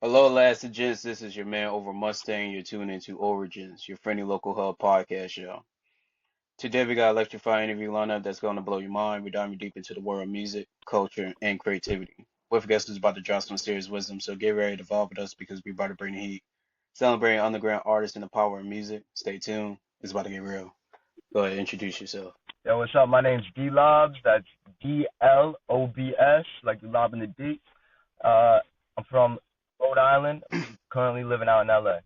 Hello, lads and gents. This is your man over Mustang. You're tuning into Aura-Genz, your friendly local hub podcast show. Today we got an electrifying interview lineup that's going to blow your mind. We're diving deep into the world of music, culture, and creativity. With guests who's about to drop some serious wisdom, so get ready to vibe with us because we're about to bring the heat. Celebrating underground artists and the power of music. Stay tuned. It's about to get real. Go ahead, introduce yourself. Yo, what's up? My name's DLobs. That's DLobs, like you lobbing the D. I'm from Rhode Island. Currently living out in LA.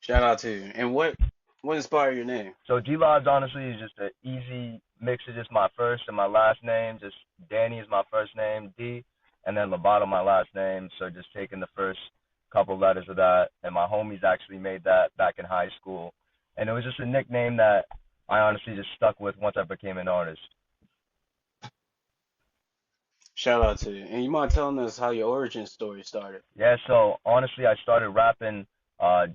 Shout out to you. And what inspired your name? So DLobs honestly is just an easy mix of just my first and my last name. Just Danny is my first name, D, and then Lobato my last name. So just taking the first couple letters of that. And my homies actually made that back in high school. And it was just a nickname that I honestly just stuck with once I became an artist. Shout out to you. And you mind telling us how your origin story started? Yeah, so honestly, I started rapping, uh,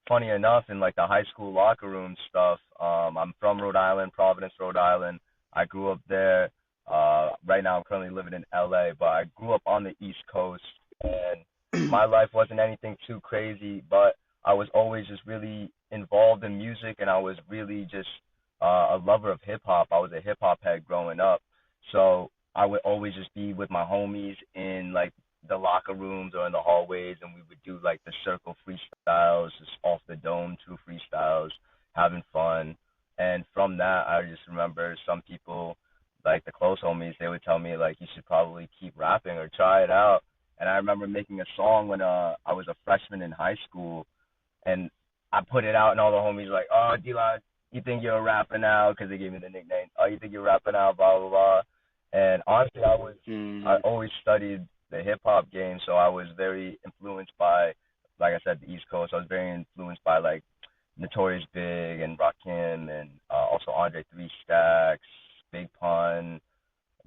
funny enough, in like the high school locker room stuff. I'm from Rhode Island, Providence, Rhode Island. I grew up there. Right now, I'm currently living in LA, but I grew up on the East Coast, and my life wasn't anything too crazy, but I was always just really involved in music, and I was really just a lover of hip hop. I was a hip hop head growing up, so I would always just be with my homies in like the locker rooms or in the hallways, and we would do like the circle freestyles, just off the dome, true freestyles, having fun. And from that, I just remember some people, like the close homies, they would tell me like you should probably keep rapping or try it out. And I remember making a song when I was a freshman in high school, and I put it out, and all the homies were like, "Oh, D-Line, you think you're a rapper now?" Because they gave me the nickname. "Oh, you think you're a rapper now?" Blah blah blah. And honestly, I Mm, always studied the hip hop game, so I was very influenced by, like I said, the East Coast. I was very influenced by like Notorious Big and Rakim, and also Andre Three Stacks, Big Pun,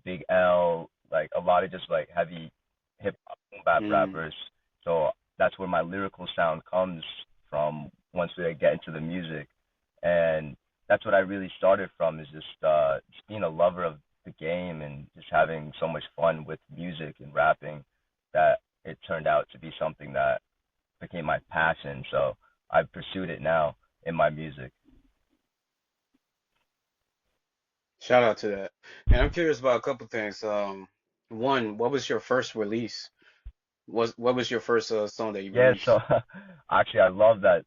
Big L, like a lot of just like heavy hip hop boom bap mm. rappers. So that's where my lyrical sound comes from once we get into the music. And that's what I really started from, is just being a lover of the game and just having so much fun with music and rapping that it turned out to be something that became my passion. So I've pursued it now in my music. Shout out to that. And I'm curious about a couple things. One, what was your first release? What was your first song that you Yeah, so released? actually I love that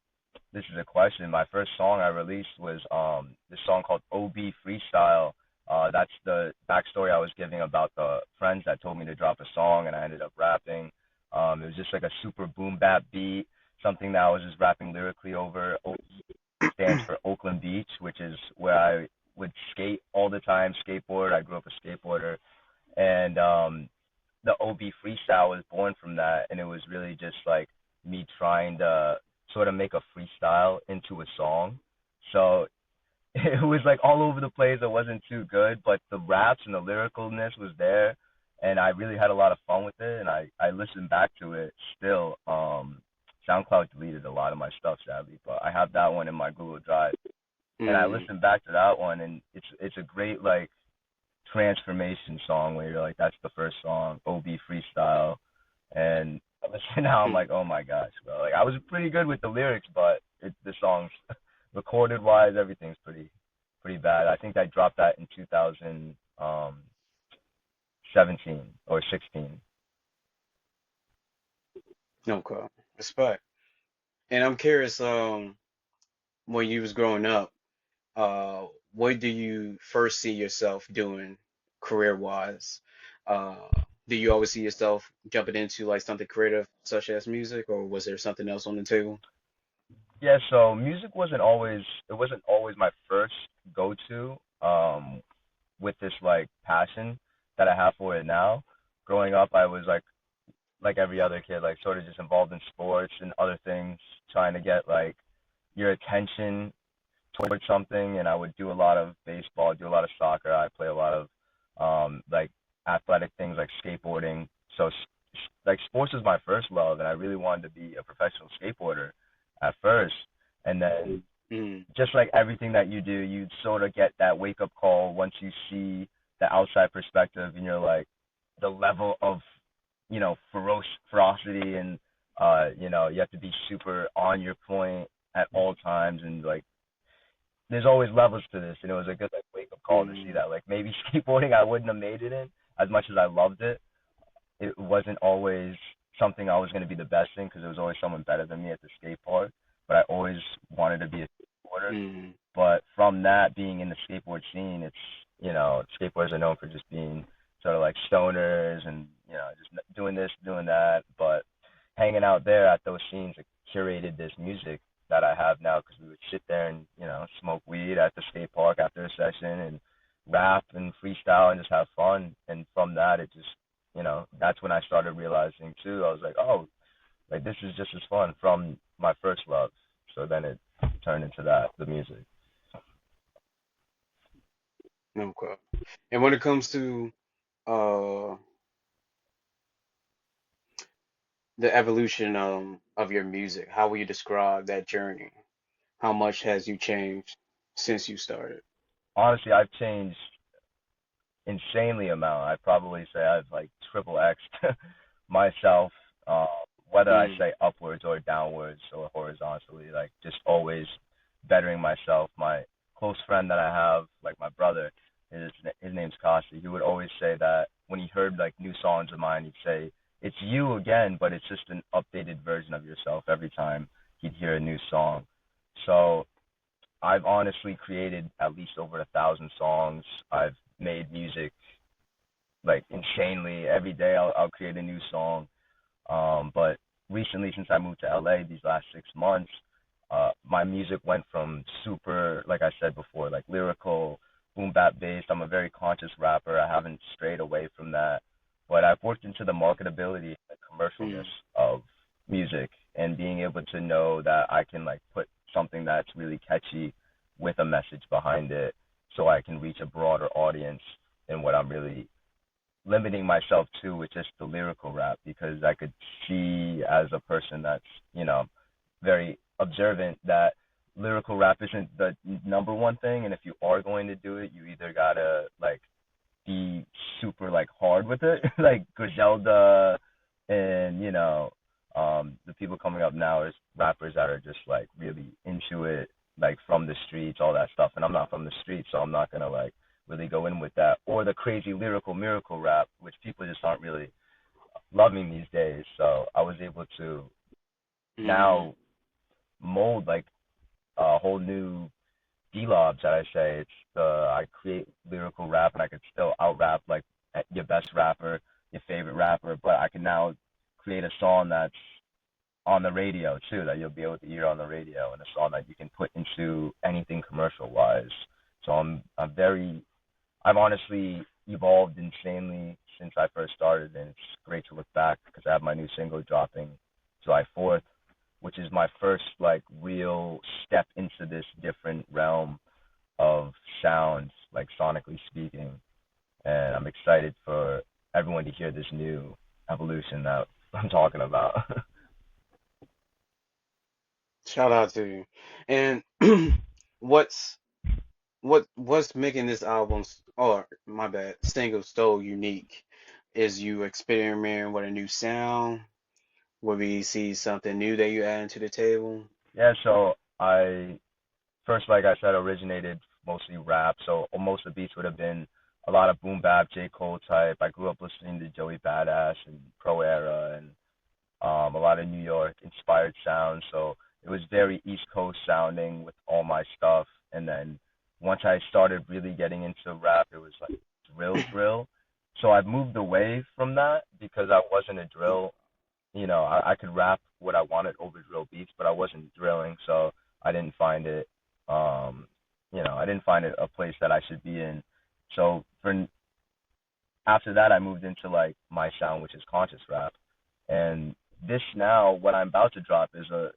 this is a question. My first song I released was this song called OB Freestyle. That's the backstory I was giving about the friends that told me to drop a song, and I ended up rapping. It was just like a super boom bap beat, something that I was just rapping lyrically over. OB stands for Oakland Beach, which is where I would skate all the time, skateboard. I grew up a skateboarder, and the OB freestyle was born from that, and it was really just like me trying to sort of make a freestyle into a song. So it was like all over the place. It wasn't too good, but the raps and the lyricalness was there, and I really had a lot of fun with it. And I listened back to it still. SoundCloud deleted a lot of my stuff sadly, but I have that one in my Google Drive, and I Mm. listened back to that one, and it's a great like transformation song where you're like, that's the first song, OB freestyle, and I listen now, I'm Hmm. like, oh my gosh, bro. Like I was pretty good with the lyrics, but the songs, recorded wise, everything's pretty bad. I think I dropped that in 2017 or 16. Okay. Respect. And I'm curious, when you was growing up, what do you first see yourself doing career-wise? Uh, do you always see yourself jumping into like something creative such as music, or was there something else on the table? Yeah, so music wasn't always my first go to. With this like passion that I have for it now. Growing up, I was like every other kid, like sort of just involved in sports and other things, trying to get like your attention towards something. And I would do a lot of baseball, do a lot of soccer. I play a lot of like athletic things like skateboarding. So like sports is my first love, and I really wanted to be a professional skateboarder at first. And then Mm, just like everything that you do, you sort of get that wake up call once you see the outside perspective, and you're like, the level of ferocity, and you have to be super on your point at all times, and like there's always levels to this, and it was a good like wake up call to see Mm, that like maybe skateboarding I wouldn't have made it in as much as I loved it. It wasn't always something I was going to be the best in because there was always someone better than me at the skate park. But I always wanted to be a skateboarder. mm, But from that, being in the skateboard scene, it's skateboarders are known for just being sort of like stoners and just doing this, doing that. But hanging out there at those scenes, it curated this music that I have now because we would sit there and smoke weed at the skate park after a session and rap and freestyle and just have fun. And from that, it just that's when I started realizing too. I was like, oh, like this is just as fun from my first love. So then it turned into that, the music. okay. And when it comes to uh the evolution of your music, how will you describe that journey? How much has you changed since you started? Honestly, I've changed insanely amount. I'd probably say I've like triple X myself, uh, whether I Mm, say upwards or downwards or horizontally, like just always bettering myself. My close friend that I have, like my brother, his name's Costa. He would always say that when he heard like new songs of mine, he'd say, "It's you again, but it's just an updated version of yourself every time he'd hear a new song." So I've honestly created at least over 1,000 songs. I've made music like insanely every day. I'll create a new song. But recently, since I moved to LA, these last 6 months, my music went from super, like I said before, like lyrical, boom bap based. I'm a very conscious rapper. I haven't strayed away from that, but I've worked into the marketability, the commercialness mm, of music, and being able to know that I can like put something that's really catchy with a message behind it, so I can reach a broader audience than what I'm really limiting myself to with just the lyrical rap, because I could see as a person that's, very observant that lyrical rap isn't the number one thing, and if you are going to do it, you either gotta like be super like hard with it, like Griselda and the people coming up now is rappers that are just like really into it, like from the streets, all that stuff. And I'm not from the streets, so I'm not gonna like really go in with that. Or the crazy lyrical miracle rap, which people just aren't really loving these days. So I was able to mm. now mold like a whole new DLobs that I say. It's the I create lyrical rap and I could still out rap like your best rapper, your favorite rapper, but I can now create a song that's on the radio too, that you'll be able to hear on the radio, and a song that you can put into anything commercial wise. So I've honestly evolved insanely since I first started, and it's great to look back because I have my new single dropping July 4th, which is my first like real step into this different realm of sounds, like sonically speaking. And I'm excited for everyone to hear this new evolution that I'm talking about. Shout out to you. And what's what's making this album's or my bad single so unique is you experimenting with a new sound, where we see something new that you add to the table. Yeah, so I first, like I said, originated mostly rap. So most of the beats would have been a lot of boom bap, J. Cole type. I grew up listening to Joey Badass and Pro Era and a lot of New York inspired sounds. So it was very East Coast sounding with all my stuff. And then once I started really getting into rap, it was like drill. So I've moved away from that because I wasn't a drill. I could rap what I wanted over drill beats, but I wasn't drilling, so I didn't find it. I didn't find it a place that I should be in. So for after that, I moved into like my sound, which is conscious rap, and this now what I'm about to drop is a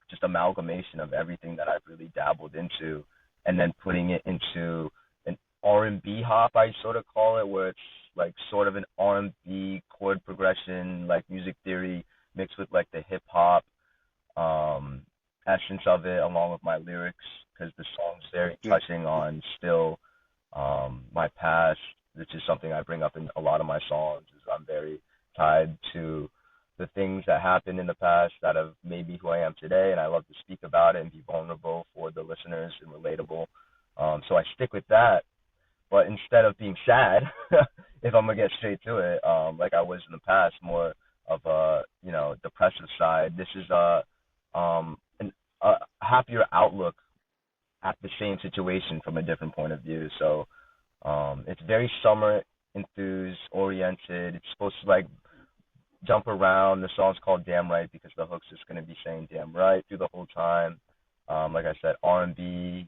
just amalgamation of everything that I've really dabbled into, and then putting it into an R&B hop, I sort of call it, where it's like sort of an R&B chord progression, like music theory mixed with like the hip hop um essence of it, along with my lyrics, because the song's very Yeah. touching on still my past, which is something I bring up in a lot of my songs. Is I'm very tied to the things that happened in the past that have made me who I am today, and I love to speak about it and be vulnerable for the listeners and relatable. So I stick with that. But instead of being sad, if I'm gonna get straight to it, like I was in the past, more of a depressive side. This is a happier outlook at the same situation from a different point of view. So it's very summer enthused oriented. It's supposed to like jump around. The song's called Damn Right because the hook's just gonna be saying damn right through the whole time. Like I said, R&B,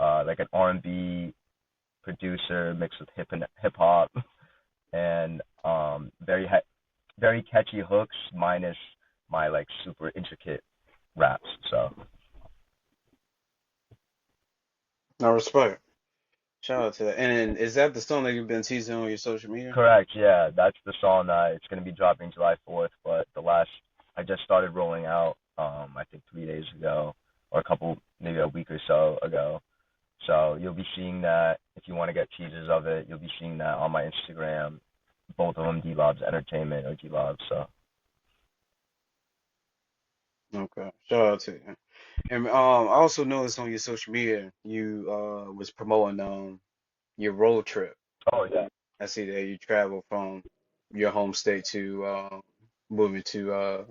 like an R&B producer mixed with hip hop, and very catchy hooks minus my like super intricate raps. So I respect. Shout out to that. And is that the song that you've been teasing on your social media? correct, yeah, that's the song that it's gonna be dropping July 4th. But I just started rolling out I think 3 days ago or a couple maybe a week or so ago. So you'll be seeing that if you want to get teasers of it, you'll be seeing that on my Instagram, both of them DLobs Entertainment or DLobs. So Okay. Shout out to you. And I also noticed on your social media you was promoting your road trip. oh yeah, I see that you travel from your home state to moving to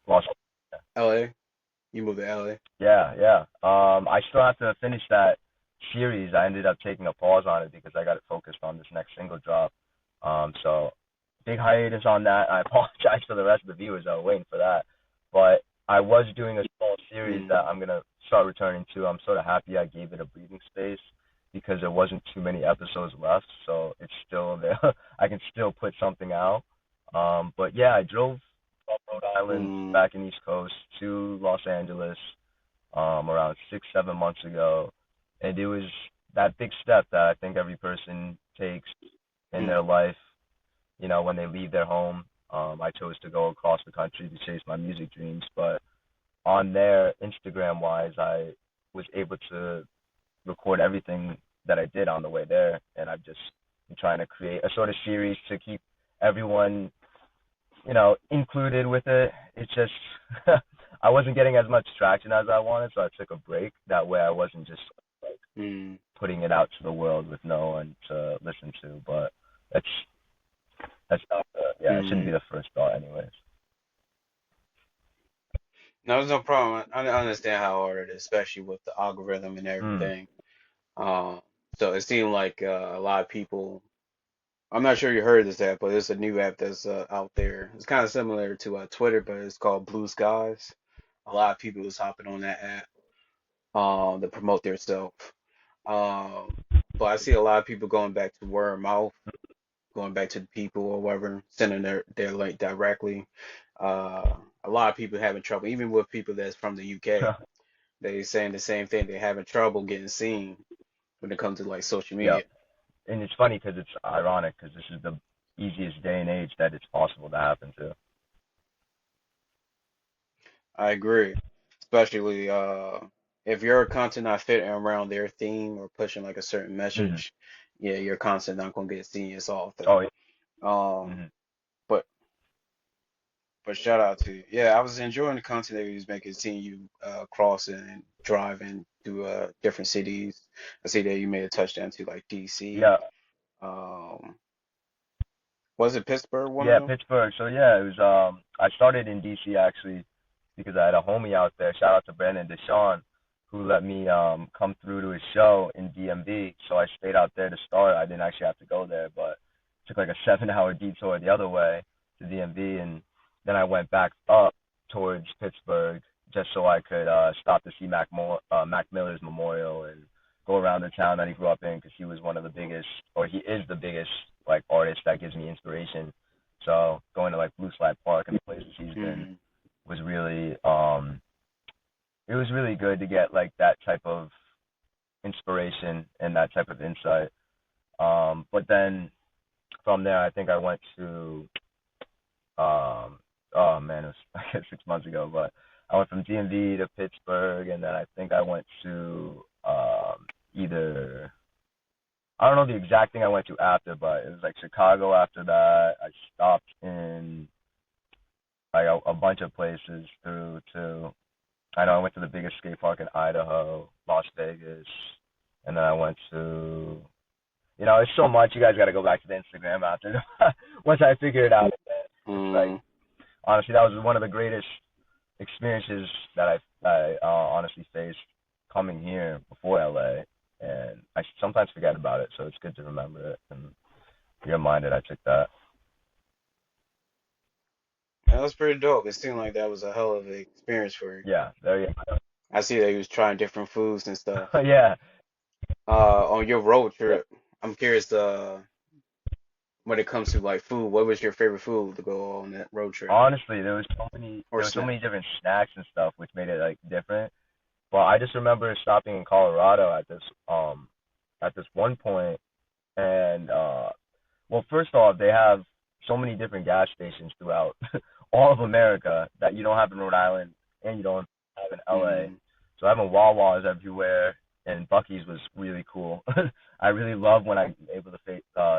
Los LA. You moved to LA. Yeah, yeah. I still have to finish that series. I ended up taking a pause on it because I got it focused on this next single drop. So big hiatus on that. I apologize for the rest of the viewers that were waiting for that. But I was doing a small series Mm, that I'm gonna start returning to. I'm sort of happy I gave it a breathing space because there wasn't too many episodes left, so it's still there. I can still put something out. But yeah, I drove from Rhode Island mm, back in East Coast to Los Angeles around 6, 7 months ago, and it was that big step that I think every person takes in mm, their life. When they leave their home. I chose to go across the country to chase my music dreams, but on there, Instagram wise, I was able to record everything that I did on the way there, and I've just been trying to create a sort of series to keep everyone included with it. It's just I wasn't getting as much traction as I wanted, so I took a break. That way, I wasn't just mm, putting it out to the world with no one to listen to. But that's that's not yeah, it shouldn't be mm. the first thought, anyways. No, there's no problem. I understand how hard it is, especially with the algorithm and Mm. everything. Um, so it seemed like a lot of people. I'm not sure you heard this app, but it's a new app that's out there. It's kind of similar to Twitter, but it's called Blue Skies. A lot of people is hopping on that app to promote their stuff. Um, but I see a lot of people going back to word of mouth, going back to the people or whatever, sending their link directly. A lot of people having trouble, even with people that's from the UK. They saying the same thing. They're having trouble getting seen when it comes to like social Yep. media. And it's funny because it's ironic because this is the easiest day and age that it's possible to happen to. I agree, especially if your content not fitting around their theme or pushing like a certain Hmm. message, yeah, your content not gonna get seen as often. Oh, yeah. Um, Hmm. but but shout out to you. Yeah, I was enjoying the content that you was making, seeing you crossing and driving to different cities. I see that you made a touchdown to like DC. Yeah. Um, was it Pittsburgh, one of Yeah, them? Pittsburgh. So yeah, it was I started in DC actually because I had a homie out there. Shout out to Brandon Deshawn who let me come through to his show in DMV. So I stayed out there to start. I didn't actually have to go there, but took like a 7 hour detour the other way to DMV, and then I went back up towards Pittsburgh just so I could stop to see Mac Miller's memorial and go around the town that he grew up in because he was one of the biggest, or he is the biggest, like artist that gives me inspiration. So going to like Blue Slide Park and the places he's been Mm, was really it was really good to get like that type of inspiration and that type of insight. But then from there, I think I went to oh man, it was I guess 6 months ago, but I went from DMV to Pittsburgh, and then I think I went to either I don't know the exact thing I went to after, but it was like Chicago after that. I stopped in bunch of places through to I know I went to the biggest skate park in Idaho, Las Vegas, and then I went to it's so much. You guys got to go back to the Instagram after once I figure it out. It's like Mm. honestly, that was one of the greatest experiences that I honestly faced coming here before LA, and I sometimes forget about it. So it's good to remember it and be reminded I took that. That was pretty dope. It seemed like that was a hell of an experience for you. Yeah, there you I see that you was trying different foods and stuff. go. Yeah, On your road trip, I'm curious, when it comes to like food, what was your favorite food to go on that road trip honestly, or there was so snack? many different snacks and stuff which made it like different. But I just remember stopping in Colorado at this one point, and well, first off, they have so many different gas stations throughout all of America that you don't have in Rhode Island and you don't have in LA. Mm. So having Wawas everywhere and Buc-ee's was really cool. I really love when I'm able to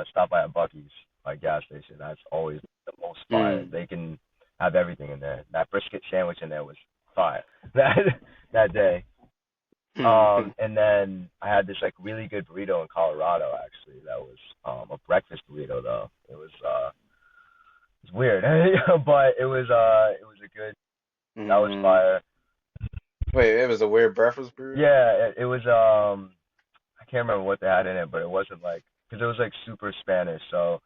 stop by a Buc-ee's like gas station. That's always the most fire. Mm. They can have everything in there. That brisket sandwich in there was fire that that day. And then I had this like really good burrito in Colorado actually. That was a breakfast burrito though. It's weird, but it was a good. That was Mm. fire. Wait, it was a weird breakfast burrito? Yeah, it was I can't remember what they had in it, but it wasn't like because it was like super Spanish, so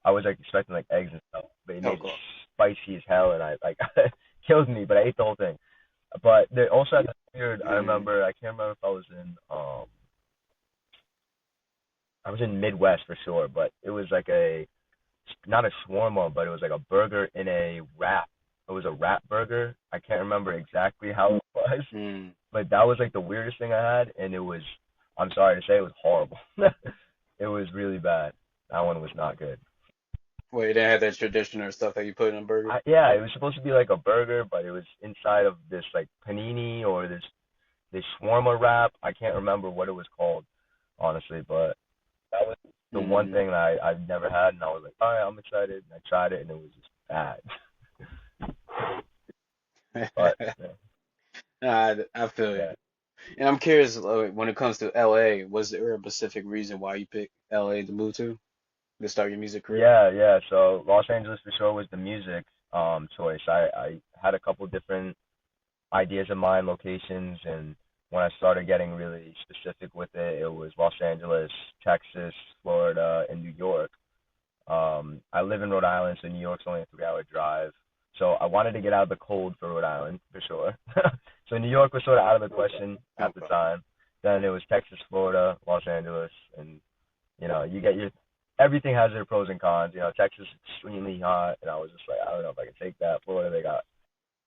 I was like expecting like eggs and stuff, but it made it Okay. spicy as hell, and I like killed me, but I ate the whole thing. But they also had this weird. I Mm. remember I can't remember if I was in Midwest for sure, but it was like a not a shawarma, but it was like a burger in a wrap. It was a wrap burger. I can't remember exactly how it was, Mm. but that was like the weirdest thing I had, and it was. I'm sorry to say, it was horrible. It was really bad. That one was not good. Wait, they had that traditional stuff that you put in a burger? Yeah, it was supposed to be like a burger, but it was inside of this like panini or this shawarma wrap. I can't remember what it was called, honestly, but that was the one Mm. thing that I've never had, and I was like, all right, I'm excited. And I tried it, and it was just bad. But I feel you. yeah, And I'm curious, when it comes to LA, was there a specific reason why you picked LA to move to start your music career? yeah. So Los Angeles for sure was the music choice. I had a couple different ideas in mind, locations, and when I started getting really specific with it, it was Los Angeles, Texas, Florida, and New York. I live in Rhode Island, so New York's only a 3 hour drive. So I wanted to get out of the cold for Rhode Island for sure. So New York was sort of out of the question at the Okay. time. Then it was Texas, Florida, Los Angeles, and you get your everything has their pros and cons. Texas is extremely hot, and I was just like, I don't know if I can take that. Florida, they got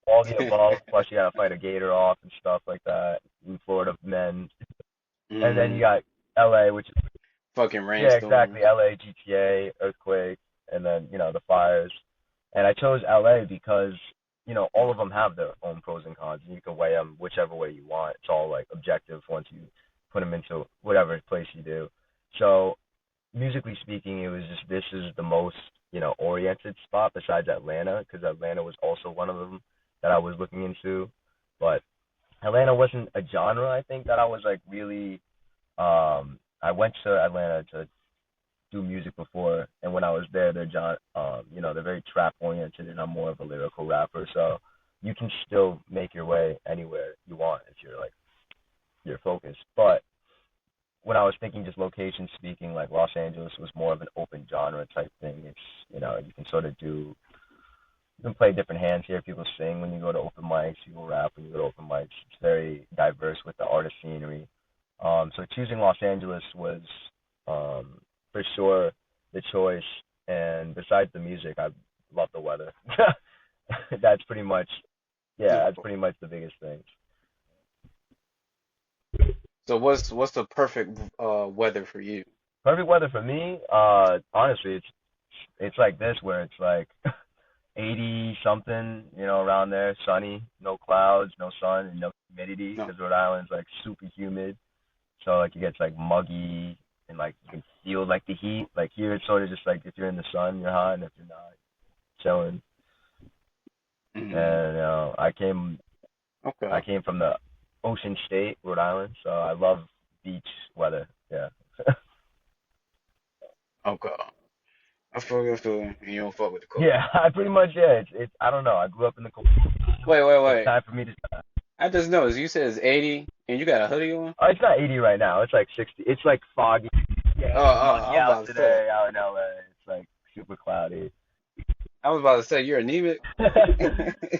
all the above, plus you gotta fight a gator off and stuff like that in Florida men. And then you Mm. got LA, which is Fucking yeah, exactly. rainstorms. LA, GTA, earthquake, and then, the fires. And I chose LA because, all of them have their own pros and cons, and you can weigh them whichever way you want. It's all like objective once you put them into whatever place you do. So, musically speaking, it was just this is the most, oriented spot besides Atlanta, because Atlanta was also one of them that I was looking into. But Atlanta wasn't a genre, I think, that I was like really I went to Atlanta to do music before, and when I was there, they're very trap oriented, and I'm more of a lyrical rapper, so you can still make your way anywhere you want if you're focused. But when I was thinking just location speaking, like Los Angeles was more of an open genre type thing. It's you can sort of do you can play different hands here. People sing when you go to open mics. People rap when you go to open mics. It's very diverse with the artist scenery. So choosing Los Angeles was for sure the choice. And besides the music, I love the weather. That's pretty much yeah. That's Okay. pretty much the biggest thing. So what's the perfect weather for you? Perfect weather for me. Honestly, it's like this where it's like 80 something, around there, sunny, no clouds, no sun, and no humidity No. because Rhode Island's like super humid. So like it gets like muggy and like you can feel like the heat. Like here it's sort of just like if you're in the sun, you're hot, and if you're not, chilling. Mm, and I okay. came from the Ocean State, Rhode Island, so I love beach weather. Yeah. Okay. I feel you. I feel you. You don't fuck with the cold. Yeah, I pretty much it's I don't know. I grew up in the cold. Wait, wait, It's wait. time for me to. I just noticed you said it's 80 and you got a hoodie on. Oh, it's not 80 right now. It's like 60. It's like foggy. Yeah, Oh, it's oh, muggy I was out about to say. today out in LA. It's like super cloudy. I was about to say you're anemic.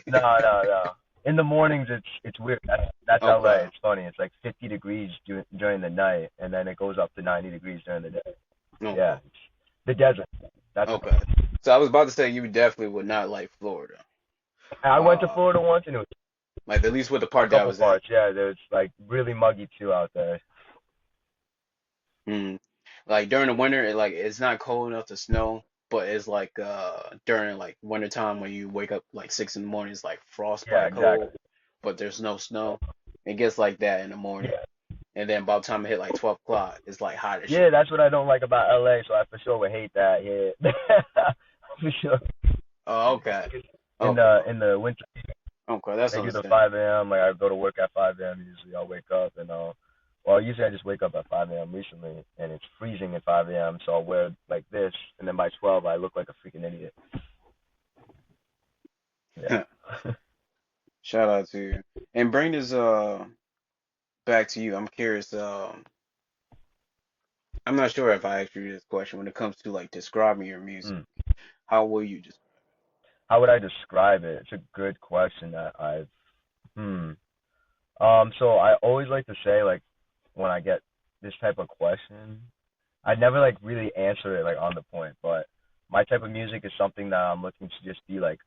No, no, no. In the mornings, it's weird. That's LA. Okay. It's funny. It's like 50 degrees during the night, and then it goes up to 90 degrees during the day. Okay. Yeah, it's the desert. That's Okay. So I was about to say you definitely would not like Florida. I went to Uh, Florida once, and it was like at least with the a part that I couple was at. parts. Yeah, there's like really muggy too out there. Mm. Like during the winter, it's not cold enough to snow, but it's like during like winter time when you wake up like 6 in the morning, it's like Yeah, frostbite exactly. cold, but there's no snow. It gets like that in the morning, Yeah, and then by the time it hit like 12 o'clock, it's like hot as yeah, shit. that's what I don't like about LA. So I for sure would hate that. Yeah, for sure. Oh, okay, In okay, the winter, okay, that's I do the understandable. 5 a.m. Like I go to work at 5 a.m. Usually I'll wake up and well, usually I just wake up at 5 a.m. recently, and it's freezing at 5 a.m. So I'll wear like this, and then by 12 I look like a freaking idiot. Yeah. Shout out to you. And bring this back to you. I'm curious. I'm not sure if I asked you this question when it comes to like describing your music. Hmm. How will you just? How would I describe it? It's a good question that I've. Hmm. So I always like to say like when I get this type of question, I never like really answer it like on the point, but my type of music is something that I'm looking to just be like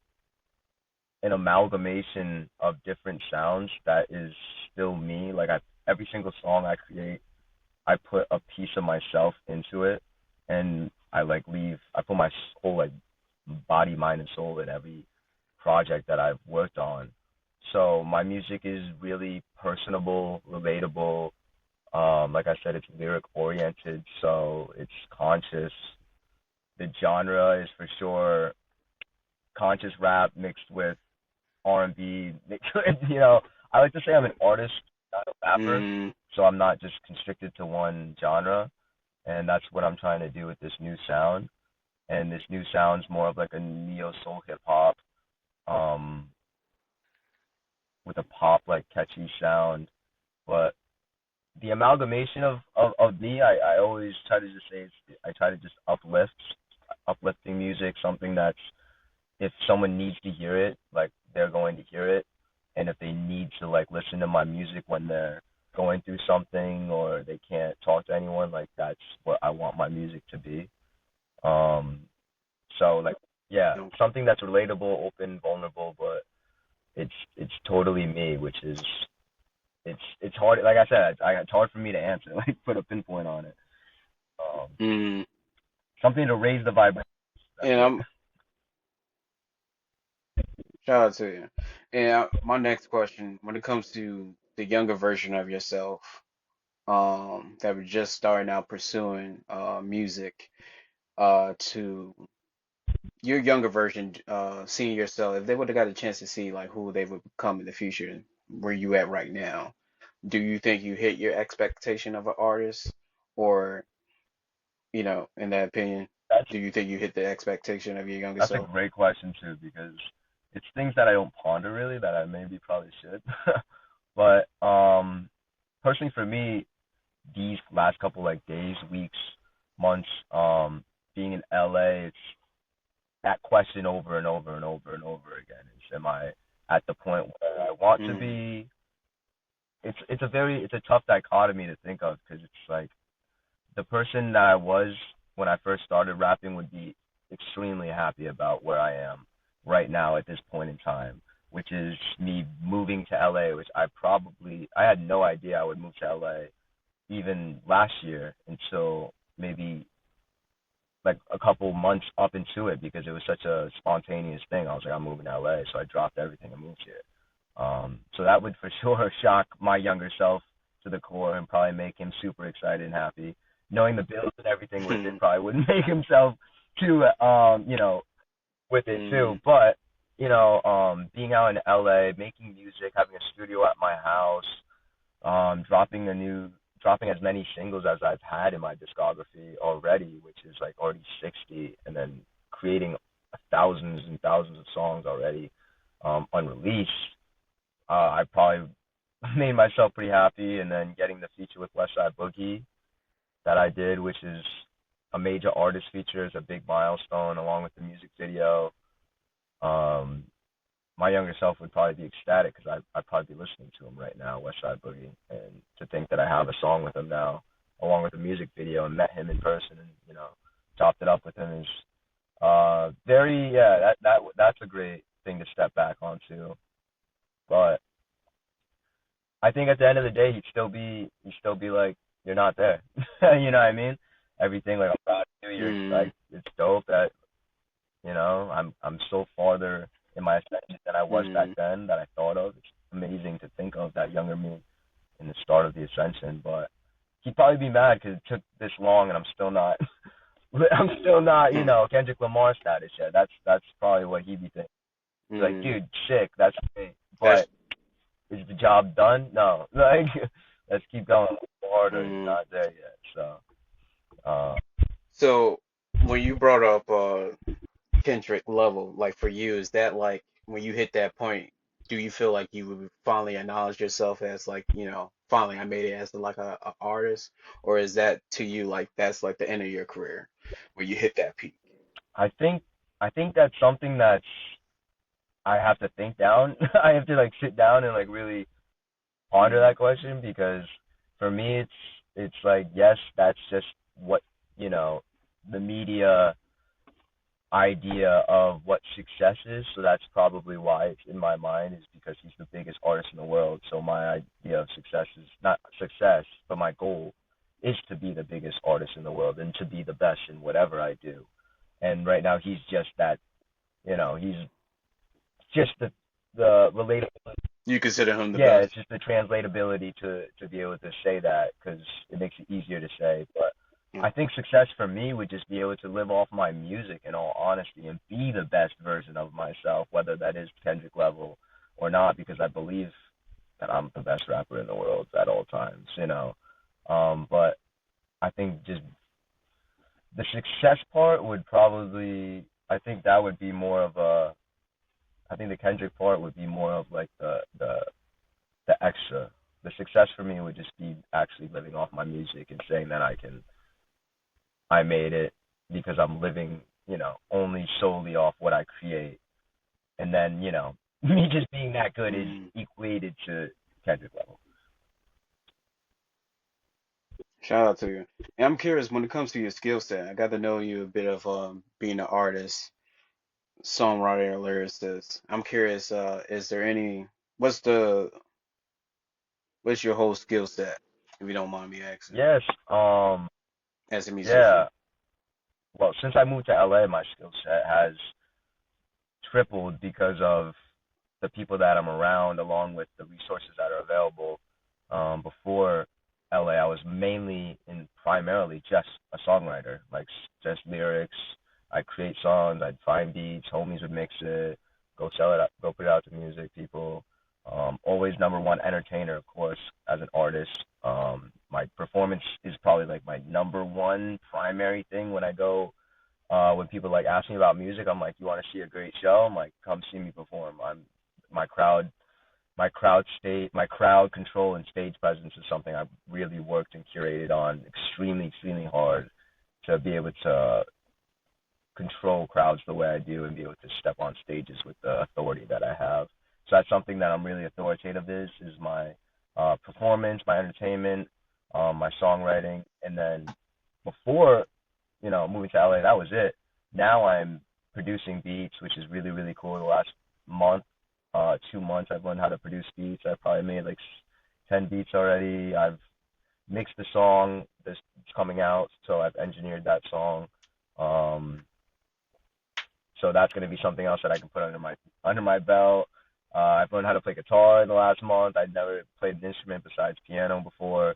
an amalgamation of different sounds that is still me. Like every single song I create, I put a piece of myself into it, and I put my whole like body, mind, and soul in every project that I've worked on. So my music is really personable, relatable. Like I said, it's lyric oriented, so it's conscious. The genre is for sure conscious rap mixed with R&B. I like to say I'm an artist, not a rapper, Mm, so I'm not just constricted to one genre, and that's what I'm trying to do with this new sound. And this new sound's more of like a neo soul hip hop, um, with a pop like catchy sound. But the amalgamation of me, I always try to just say I try to just uplifting music, something that's if someone needs to hear it, like they're going to hear it, and if they need to like listen to my music when they're going through something or they can't talk to anyone, like that's what I want my music to be. Um, so like yeah, okay. something that's relatable, open, vulnerable, but it's totally me, which is it's hard. Like I said, it's hard for me to answer, like put a pinpoint on it. Um, Mm, something to raise the vibration. That's and it. I'm shout out to you. And my next question, when it comes to the younger version of yourself, that were just starting out pursuing music, to your younger version, seeing yourself, if they would have got a chance to see like who they would become in the future, where you at right now, do you think you hit your expectation of an artist, or in that opinion, That's do you think you hit the expectation of your younger That's a self? great question too, because it's things that I don't ponder really that I maybe probably should. But personally for me, these last couple like days, weeks, months, being in LA, it's that question over and over and over and over again. Is am I at the point where I want to Mm, be? It's a tough dichotomy to think of because it's like the person that I was when I first started rapping would be extremely happy about where I am right now at this point in time, which is me moving to LA, which I had no idea I would move to LA even last year until maybe like a couple months up into it because it was such a spontaneous thing. I was like, I'm moving to LA, so I dropped everything and moved here. So that would for sure shock my younger self to the core and probably make him super excited and happy. Knowing the bills and everything with it mm, probably wouldn't make himself too, with it too. mm, But being out in LA, making music, having a studio at my house, dropping as many singles as I've had in my discography already, which is like already 60, and then creating thousands and thousands of songs already unreleased. I probably made myself pretty happy, and then getting the feature with Westside Boogie that I did, which is a major artist feature, is a big milestone, along with the music video. Um, my younger self would probably be ecstatic because I'd probably be listening to him right now, Westside Boogie, and to think that I have a song with him now, along with a music video, and met him in person, and chopped it up with him is very that's a great thing to step back onto. But I think at the end of the day, he'd still be like, you're not there. You know what I mean? Everything like, I'm proud of you. You're Mm, like, it's dope that I'm so farther in my ascension than I was back mm, then that I thought of. It's amazing to think of that younger me in the start of the ascension, but he'd probably be mad because it took this long and I'm still not. I'm still not, mm, Kendrick Lamar status yet. That's probably what he'd be thinking. He's like, mm. dude, sick, that's great, That's but is the job done? No, like, let's keep going a little harder. He's mm. not there yet, so. Uh, So when you brought up Kendrick level, like for you, is that like when you hit that point, do you feel like you would finally acknowledge yourself as like, finally I made it as like a artist, or is that to you like that's like the end of your career where you hit that peak? I think I think that's something that's I have to think down. I have to like sit down and like really ponder Mm, that question because for me it's like yes, that's just what you know the media idea of what success is. So that's probably why it's in my mind is because he's the biggest artist in the world. So my idea of success is not success, but my goal is to be the biggest artist in the world and to be the best in whatever I do. And right now he's just that, he's just the relatable. you consider him the Yeah, best? it's just the translatability to be able to say that because it makes it easier to say. But Yeah. I think success for me would just be able to live off my music in all honesty and be the best version of myself, whether that is Kendrick level or not, because I believe that I'm the best rapper in the world at all times. But I think just the success part would probably, I think that would be more of a, I think the Kendrick part would be more of like the extra. The success for me would just be actually living off my music and saying that I made it because I'm living, only solely off what I create. And then, me just being that good is Mm. equated to Kendrick level. Shout out to you. And I'm curious when it comes to your skill set. I got to know you a bit of being an artist, songwriter, lyricist. I'm curious, is there any what's the what's your whole skill set, if you don't mind me asking, Yes, as a musician? yeah. Well, since I moved to LA, my skill set has tripled because of the people that I'm around, along with the resources that are available. Before LA, I was mainly and primarily just a songwriter, like just lyrics. I'd create songs, I'd find beats, homies would mix it, go sell it, go put it out to music people. Always number one entertainer, of course, as an artist. My performance is probably like my number one primary thing when I go when people like ask me about music, I'm like, you want to see a great show? I'm like, come see me perform. My crowd, my crowd control and stage presence is something I've really worked and curated on extremely, extremely hard to be able to control crowds the way I do and be able to step on stages with the authority that I have. So that's something that I'm really authoritative is my performance, my entertainment, my songwriting, and then before moving to LA, that was it. Now I'm producing beats, which is really, really cool. The last month, 2 months, I've learned how to produce beats. I've probably made like 10 beats already. I've mixed the song that's coming out, so I've engineered that song. Um, so that's going to be something else that I can put under my belt. I've learned how to play guitar in the last month. I'd never played an instrument besides piano before.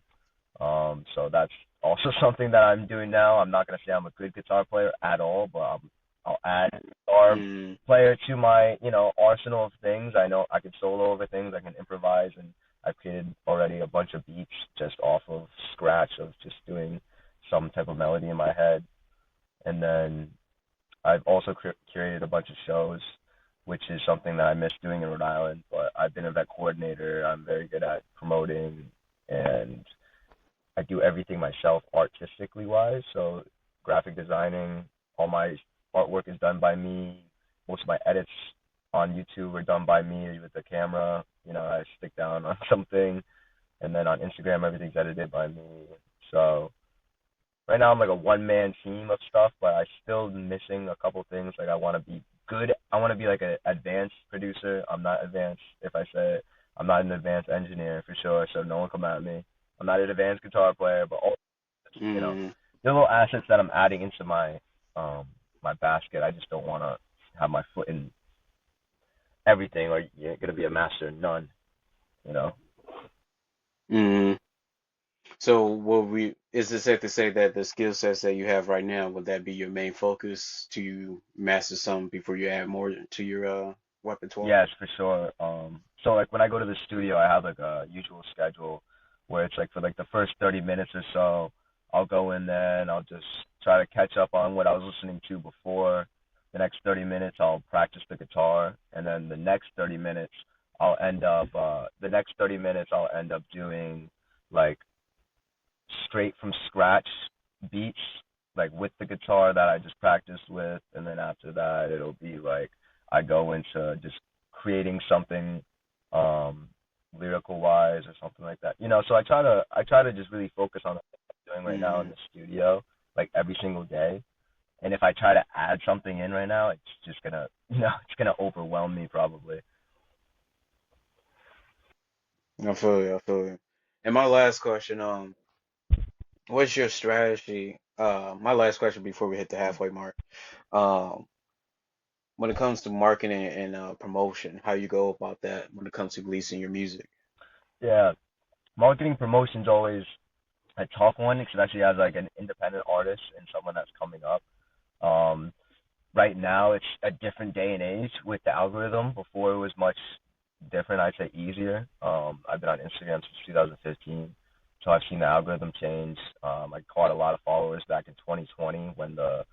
So that's also something that I'm doing now. I'm not gonna say I'm a good guitar player at all, but I'll add a guitar Mm, player to my, arsenal of things. I know I can solo over things, I can improvise, and I've created already a bunch of beats just off of scratch of just doing some type of melody in my head. And then I've also curated a bunch of shows, which is something that I miss doing in Rhode Island. But I've been an event coordinator. I'm very good at promoting, and I do everything myself artistically wise. So graphic designing, all my artwork is done by me. Most of my edits on YouTube are done by me with the camera. I stick down on something, and then on Instagram everything's edited by me. So right now I'm like a one man team of stuff, but I still missing a couple things. Like I want to be good. I want to be like an advanced producer. I'm not advanced. If I say it. I'm not an advanced engineer for sure, so no one come at me. I'm not an advanced guitar player, but all you know, mm, the little assets that I'm adding into my basket. I just don't want to have my foot in everything, or you're gonna be a master in none. You know. mm. So, is it safe to say that the skill sets that you have right now, would that be your main focus to master some before you add more to your repertoire? Yes, for sure. So like when I go to the studio, I have like a usual schedule where it's like for like the first 30 minutes or so, I'll go in there and I'll just try to catch up on what I was listening to before. The next 30 minutes, I'll practice the guitar, and then the next 30 minutes I'll end up doing like straight from scratch beats, like with the guitar that I just practiced with, and then after that it'll be like I go into just creating something um lyrical wise or something like that. So I try to just really focus on what I'm doing right now in Mm, the studio, like every single day. And if I try to add something in right now, it's just gonna it's gonna overwhelm me probably. I feel you. I feel you. And my last question, what's your strategy? My last question before we hit the halfway mark. Um, when it comes to marketing and promotion, how you go about that when it comes to releasing your music? Yeah, marketing promotion's always a tough one, especially as like an independent artist and someone that's coming up. Um, right now it's a different day and age with the algorithm. Before it was much different, I'd say easier. I've been on Instagram since 2015, so I've seen the algorithm change. I caught a lot of followers back in 2020 when the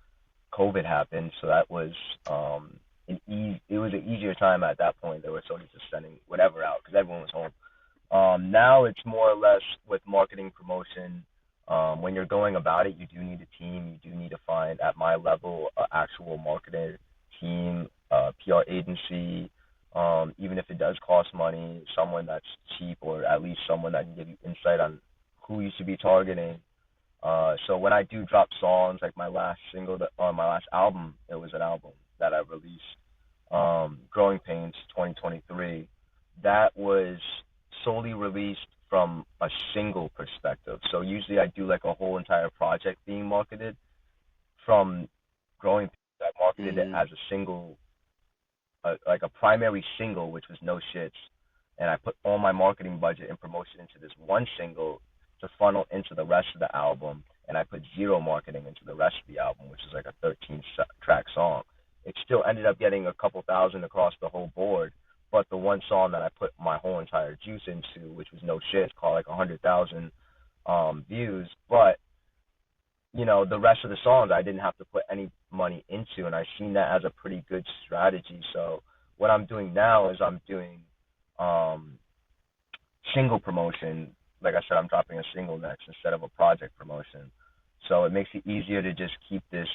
COVID happened, so that was it was an easier time at that point. They were sort of just sending whatever out because everyone was home. Now it's more or less with marketing promotion. When you're going about it, you do need a team. You do need to find, at my level, an actual marketing team, PR agency. Even if it does cost money, someone that's cheap or at least someone that can give you insight on who you should be targeting. So when I do drop songs, like my last single, on my last album, it was an album that I released, Growing Pains 2023. That was solely released from a single perspective. So usually I do like a whole entire project being marketed from Growing Pains. I marketed it Mm, as a single, like a primary single, which was No Shits, and I put all my marketing budget and promotion into this one single to funnel into the rest of the album, and I put zero marketing into the rest of the album, which is like a 13 track song. It still ended up getting a couple thousand across the whole board, but the one song that I put my whole entire juice into, which was No Shit, called like 100,000 views, but the rest of the songs I didn't have to put any money into, and I seen that as a pretty good strategy. So what I'm doing now is I'm doing um, single promotion. Like I said, I'm dropping a single next instead of a project promotion. So it makes it easier to just keep this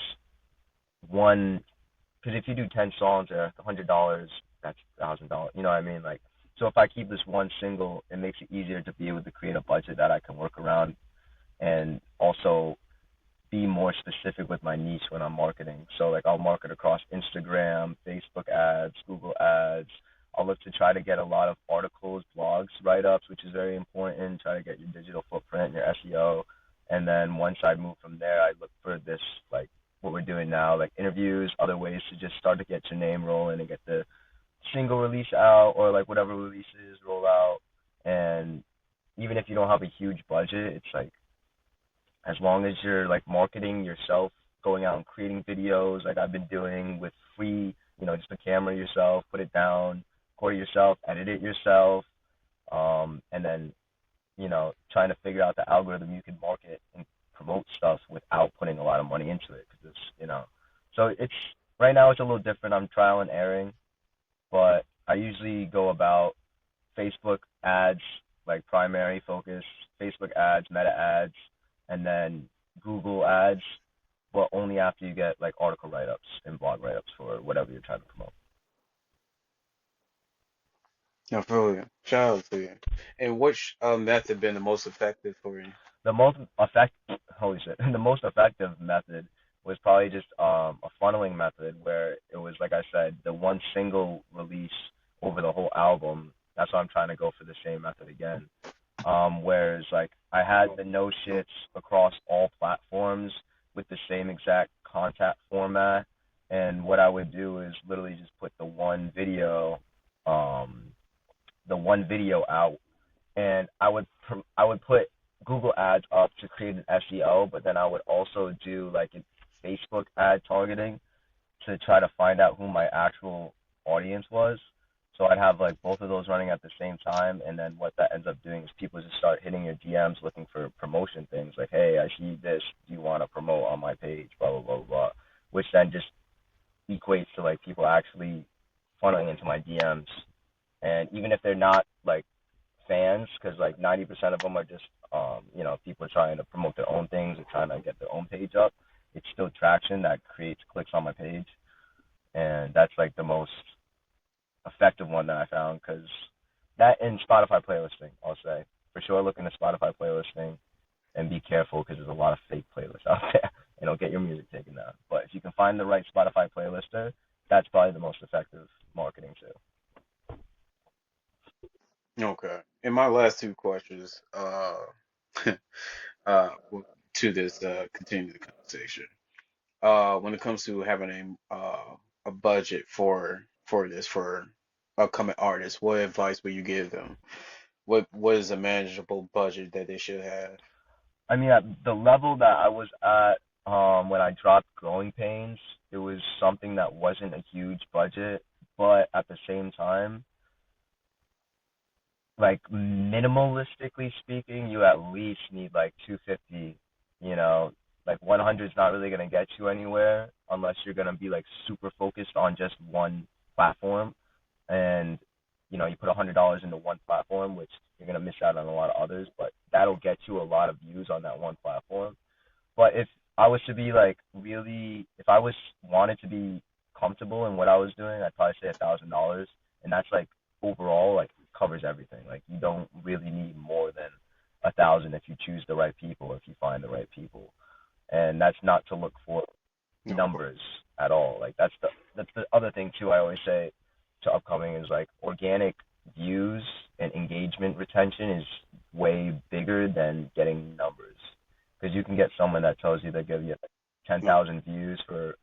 one. Because if you do 10 songs at $100, that's $1,000. You know what I mean? Like, so if I keep this one single, it makes it easier to be able to create a budget that I can work around, and also be more specific with my niche when I'm marketing. So like I'll market across Instagram, Facebook ads, Google ads. I'll look to try to get a lot of articles, blogs, write-ups, which is very important. Try to get your digital footprint, your SEO, and then once I move from there, I look for this like what we're doing now, like interviews, other ways to just start to get your name rolling and get the single release out or like whatever releases roll out. And even if you don't have a huge budget, it's like as long as you're like marketing yourself going out and creating videos like I've been doing with free, just a camera yourself, put it down, record it yourself, edit it yourself, and then, trying to figure out the algorithm you can market and promote stuff without putting a lot of money into it. Cause so it's, right now it's a little different. I'm trial and erroring, but I usually go about Facebook ads, like primary focus, Facebook ads, meta ads, and then Google ads, but only after you get like article write-ups and blog write-ups for whatever you're trying to promote. I feel you. Shout out to you. And which method been the most effective for you? The most holy shit, the most effective method was probably just a funneling method where it was, like I said, the one single release over the whole album. That's why I'm trying to go for the same method again. Whereas like I had the no shits across all platforms with the same exact content format, and what I would do is literally just put um, the one video out, and I would put Google ads up to create an SEO, but then I would also do like a Facebook ad targeting to try to find out who my actual audience was. So I'd have like both of those running at the same time, and then what that ends up doing is people just start hitting your DMs looking for promotion things like, hey, I see this, do you want to promote on my page, blah blah blah blah, which then just equates to like people actually funneling into my DMs, and even if they're not like fans, because like 90% of them are just people trying to promote their own things or trying to get their own page up, it's still traction that creates clicks on my page, and that's like the most effective one that I found, because that and Spotify playlisting, I'll say for sure. Look into Spotify playlisting and be careful because there's a lot of fake playlists out there, and it'll get your music taken down. But if you can find the right Spotify playlister, that's probably the most effective marketing too. Okay. And my last two questions, well, to this, continue the conversation. When it comes to having a budget for this for upcoming artists, what advice would you give them? What is a manageable budget that they should have? I mean, at the level that I was at when I dropped Growing Pains, it was something that wasn't a huge budget, but at the same time, like minimalistically speaking, you at least need like 250, you know, like 100 is not really going to get you anywhere unless you're going to be like super focused on just one platform, and you put $100 into one platform, which you're going to miss out on a lot of others, but that'll get you a lot of views on that one platform. But if I was to be like really, if I was wanted to be comfortable in what I was doing, I'd probably say $1,000, and that's like overall like covers everything. Like you don't really need more than 1,000 if you choose the right people, if you find the right people, and that's not to look for Okay. numbers at all. Like that's the other thing too. I always say to upcoming is like organic views and engagement retention is way bigger than getting numbers, because you can get someone that tells you they give you Okay. 10,000 views for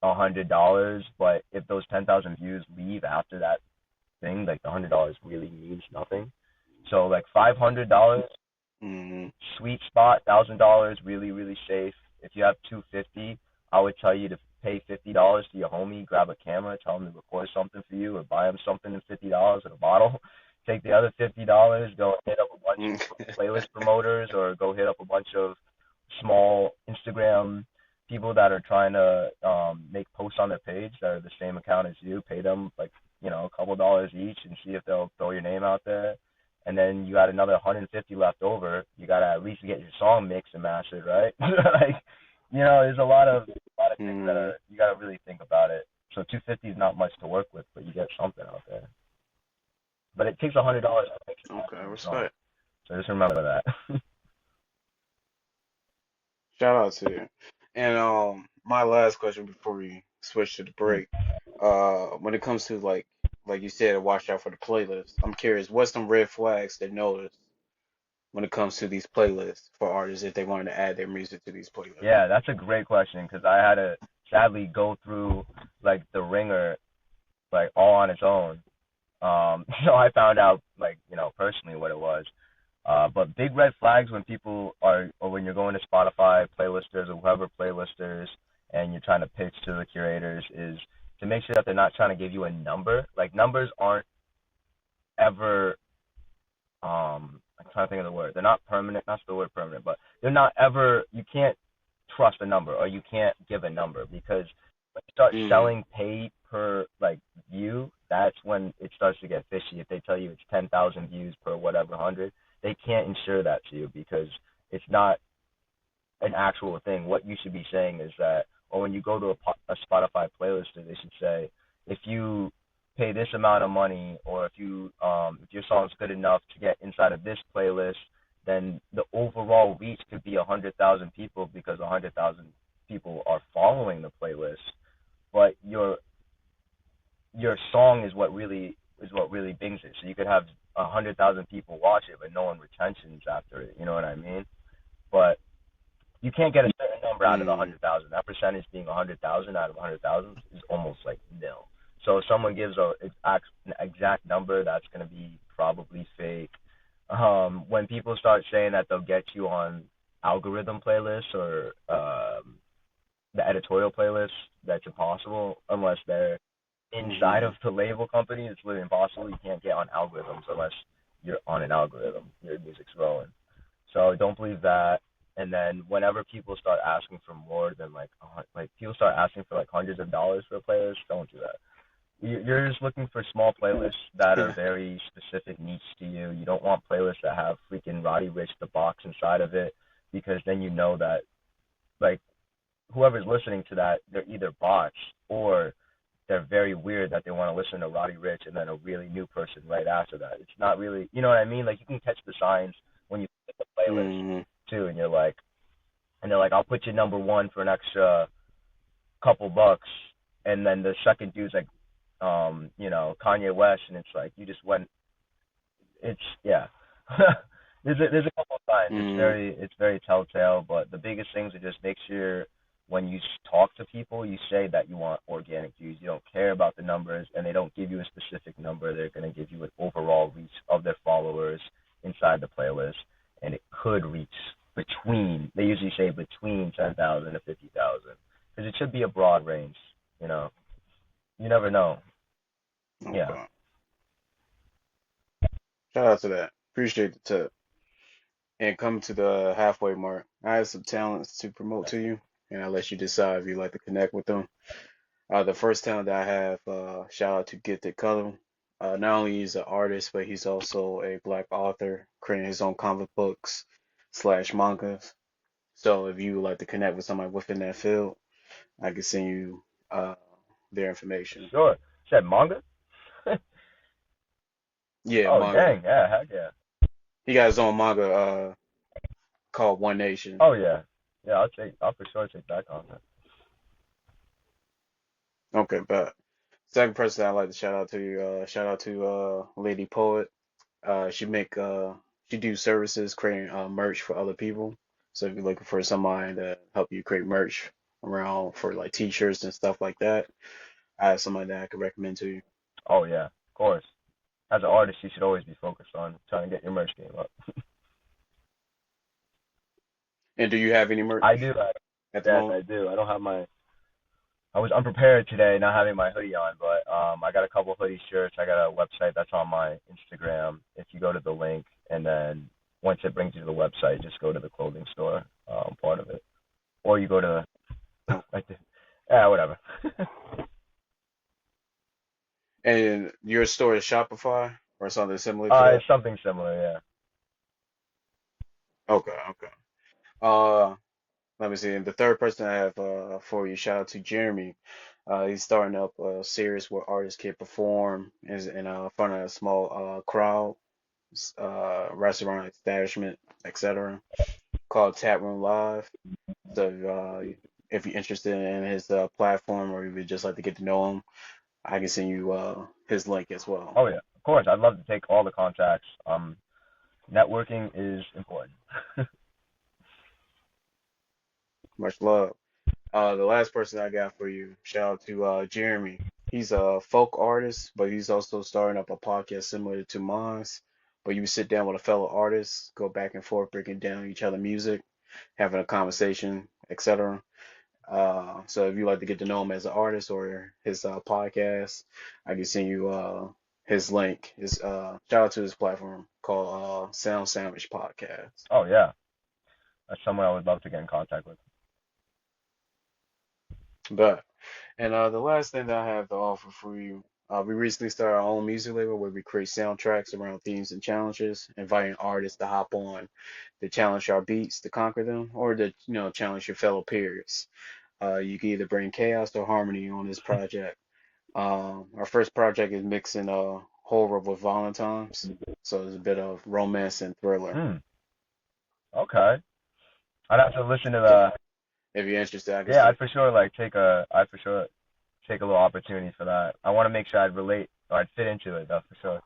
$100, but if those 10,000 views leave after that thing, like the $100 really means nothing. So like $500 Hmm. sweet spot, $1,000 really really safe. If you have 250, I would tell you to pay $50 to your homie, grab a camera, tell him to record something for you, or buy him something in $50 at a bottle. Take the other $50, go hit up a bunch of playlist promoters, or go hit up a bunch of small Instagram people that are trying to make posts on their page that are the same account as you. Pay them like a couple dollars each and see if they'll throw your name out there, and then you got another 150 left over. You gotta at least get your song mixed and mastered, right? Like, there's a lot of things that Hmm. are you gotta really think about it. So 250 is not much to work with, but you get something out there. But it takes $100 to mix and Okay, master your song. respect. So just remember that. Shout out to you. And my last question before we switch to the break. When it comes to like you said, watch out for the playlist. I'm curious, what's some red flags they notice when it comes to these playlists for artists if they wanted to add their music to these playlists? Yeah, that's a great question because I had to sadly go through like the ringer like all on its own. So I found out like personally what it was. But big red flags when people are, or when you're going to Spotify playlisters or whoever playlisters, and you're trying to pitch to the curators, is to make sure that they're not trying to give you a number. Like numbers aren't ever, I'm trying to think of the word. They're not permanent. That's the word permanent, but they're not ever. You can't trust a number, or you can't give a number, because when you start Mm, selling pay per like view, that's when it starts to get fishy. If they tell you it's 10,000 views per whatever hundred, they can't insure that to you because it's not an actual thing. What you should be saying is that, or when you go to a Spotify playlist, they should say, if you pay this amount of money, or if your song's good enough to get inside of this playlist, then the overall reach could be 100,000 people because 100,000 people are following the playlist. But your song is what really brings it. So you could have 100,000 people watch it, but no one retentions after it. You know what I mean? But you can't get a certain number out of the mm, 100,000. That percentage being 100,000 out of 100,000 is almost like nil. So if someone gives an exact number, that's going to be probably fake. When people start saying that they'll get you on algorithm playlists or the editorial playlists, that's impossible unless they're inside mm, of the label company. It's literally impossible. You can't get on algorithms unless you're on an algorithm. Your music's rolling. So don't believe that. And then whenever people start asking for more than like people start asking for like hundreds of dollars for a playlist, don't do that. You're just looking for small playlists that are very specific niche to you. You don't want playlists that have freaking Roddy Rich the box inside of it, because then you know that like whoever's listening to that, they're either bots or they're very weird that they want to listen to Roddy Rich and then a really new person right after that. It's not really, you know what I mean? Like you can catch the signs when you pick a playlist mm. too, and they're like, I'll put you number one for an extra couple bucks, and then the second dude's like, Kanye West, and it's like you just went, it's yeah. There's a couple of signs. Mm. It's very telltale, but the biggest things are just make sure when you talk to people, you say that you want organic views. You don't care about the numbers, and they don't give you a specific number. They're going to give you an overall reach of their followers inside the playlist, and it could reach between. They usually say between 10,000 to 50,000, because it should be a broad range. You know, you never know. Yeah. Okay. Shout out to that. Appreciate the tip. And come to the halfway mark. I have some talents to promote to you, and I'll let you decide if you like to connect with them. The first talent that I have, shout out to Gifted Color. Not only he's an artist, but he's also a black author, creating his own comic books slash mangas. So if you would like to connect with somebody within that field, I can send you their information. Sure. Said manga. Yeah, Oh manga. dang, yeah, heck yeah. He got his own manga called One Nation. Oh yeah, yeah. I'll for sure take that content. Okay, but second person I'd like to shout out to Lady Poet. She make she do services creating merch for other people. So if you're looking for somebody to help you create merch around for like t-shirts and stuff like that, I have somebody that I could recommend to you. Oh yeah, of course. As an artist, you should always be focused on trying to get your merch game up. And do you have any I do. merch at the Yes, moment? I do. I don't have my. I was unprepared today, not having my hoodie on, but I got a couple hoodie shirts. I got a website that's on my Instagram. If you go to the link, and then once it brings you to the website, just go to the clothing store part of it, or you go to No. like the, yeah, whatever. And your store is Shopify or something similar to that? It's something similar, yeah. Okay, okay. Uh, Let me see. And the third person I have for you, shout out to Jeremy. He's starting up a series where artists can perform in front of a small crowd, restaurant establishment, etc. Called Tap Room Live. So if you're interested in his platform or you would just like to get to know him, I can send you his link as well. Oh yeah, of course. I'd love to take all the contacts. Networking is important. Much love. The last person I got for you, shout out to Jeremy. He's a folk artist, but he's also starting up a podcast similar to mine. but you sit down with a fellow artist, go back and forth, breaking down each other music, having a conversation, etc. So if you like to get to know him as an artist or his podcast, I can send you his link. His shout out to his platform called Sound Sandwich Podcast. Oh yeah, that's someone I would love to get in contact with. But and the last thing that I have to offer for you, we recently started our own music label where we create soundtracks around themes and challenges, inviting artists to hop on to challenge our beats to conquer them, or to challenge your fellow peers. You can either bring chaos or harmony on this project. Our first project is mixing horror with Valentine's, so there's a bit of romance and thriller. Hmm. Okay. I'd have to listen to So the. if you're interested, I can Yeah, say I'd for sure like take a. I'd for sure take a little opportunity for that. I want to make sure I'd relate or I'd fit into it though for sure.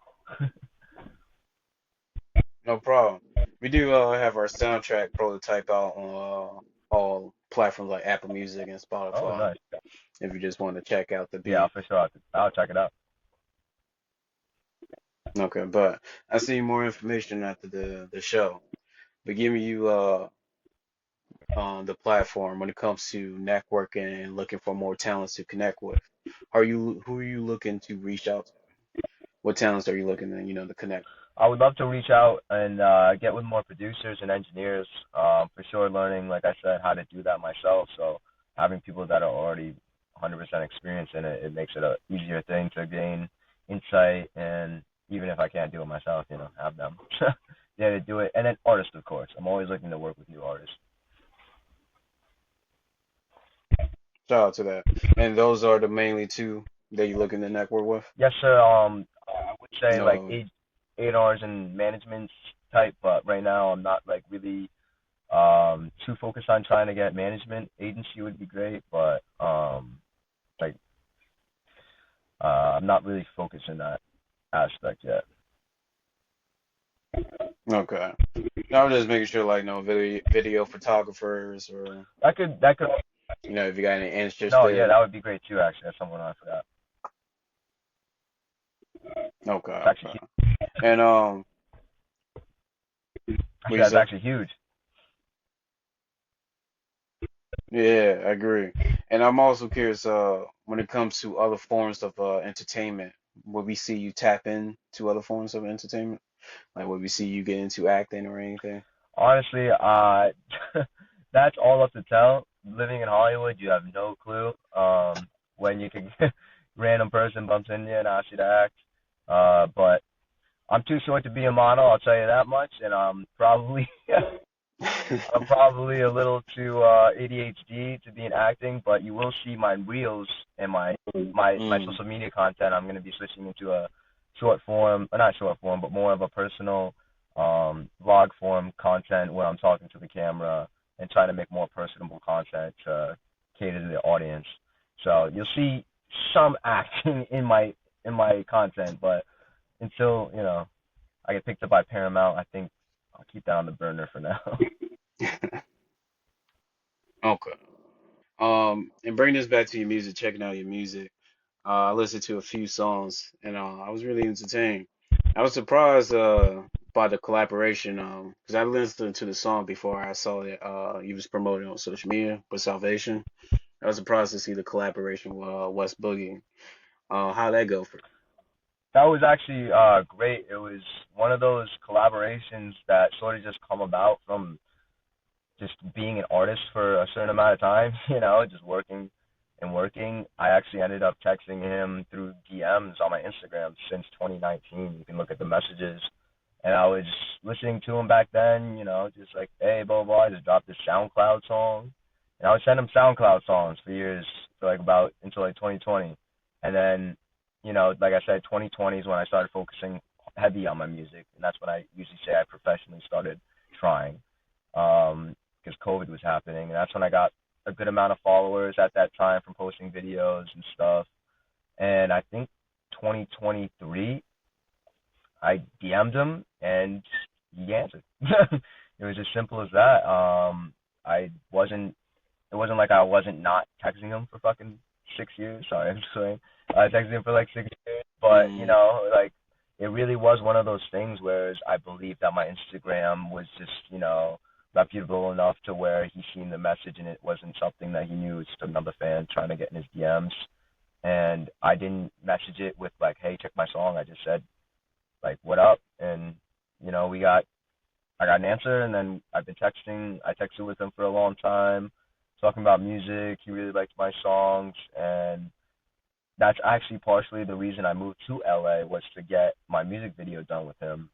no problem. We do have our soundtrack prototype out on all platforms like Apple Music and Oh, Spotify. nice. If you just want to check out the Yeah, beat. for sure. I'll check it out. Okay, but I see more information after the show. But giving you on the platform when it comes to networking and looking for more talents to connect with. Who are you looking to reach out to? What talents are you looking to, to connect? I would love to reach out and get with more producers and engineers. For sure, learning, like I said, how to do that myself. So having people that are already 100% experienced in it, it makes it a easier thing to gain insight. And even if I can't do it myself, have them yeah to do it. And then artists, of course. I'm always looking to work with new artists. Shout out to that. And those are the mainly two that you're looking to network with? Yes, sir. I would say like No. eight hours in management type, but right now I'm not like really too focused on trying to get management. Agency would be great, but like I'm not really focused in that aspect yet. Okay. No, I'm just making sure like no video photographers or That could if you got any interest no, yeah, there. that would be great too. Actually, that's someone I forgot. Okay, It's actually okay. And what actually you that's say? actually huge. Yeah, I agree. And I'm also curious, when it comes to other forms of entertainment, will we see you tap in to other forms of entertainment? Like, will we see you get into acting or anything? Honestly, that's all up to tell. Living in Hollywood, you have no clue when you can random person bumps into you and asks you to act. But I'm too short to be a model, I'll tell you that much, and I'm probably I'm probably a little too ADHD to be in acting, but you will see my reels and my Mm, social media content. I'm going to be switching into a short form, not short form, but more of a personal vlog form content where I'm talking to the camera and trying to make more personable content to cater to the audience. So you'll see some acting in my content, but until I get picked up by Paramount, I think I'll keep that on the burner for now. okay. And bring this back to your music, checking out your music. I listened to a few songs and I was really entertained. I was surprised by the collaboration because I listened to the song before I saw it you was promoting on social media with Salvation. I was surprised to see the collaboration with West Boogie. How'd that go for That was actually great. It was one of those collaborations that sort of just come about from just being an artist for a certain amount of time, just working and working. I actually ended up texting him through DMs on my Instagram since 2019. You can look at the messages. And I was listening to him back then, just like, hey, blah, blah, I just dropped this SoundCloud song. And I would send him SoundCloud songs for years, for like about until like 2020. And then, like I said, 2020 is when I started focusing heavy on my music. And that's when I usually say I professionally started trying. Because COVID was happening, and that's when I got a good amount of followers at that time from posting videos and stuff. And I think 2023, I DM'd him and he answered. It was as simple as that. I wasn't. It wasn't like I wasn't not texting him for fucking 6 years. Sorry, I'm just saying. I texted him for like 6 years, but you? like it really was one of those things where I believed that my Instagram was just, reputable enough to where he seen the message and it wasn't something that he knew. It's just another fan trying to get in his DMs. And I didn't message it with like, hey, check my song. I just said like, what up? And, we got I got an answer, and then I've been texting. I texted with him for a long time, talking about music. He really liked my songs, and that's actually partially the reason I moved to LA was to get my music video done with him,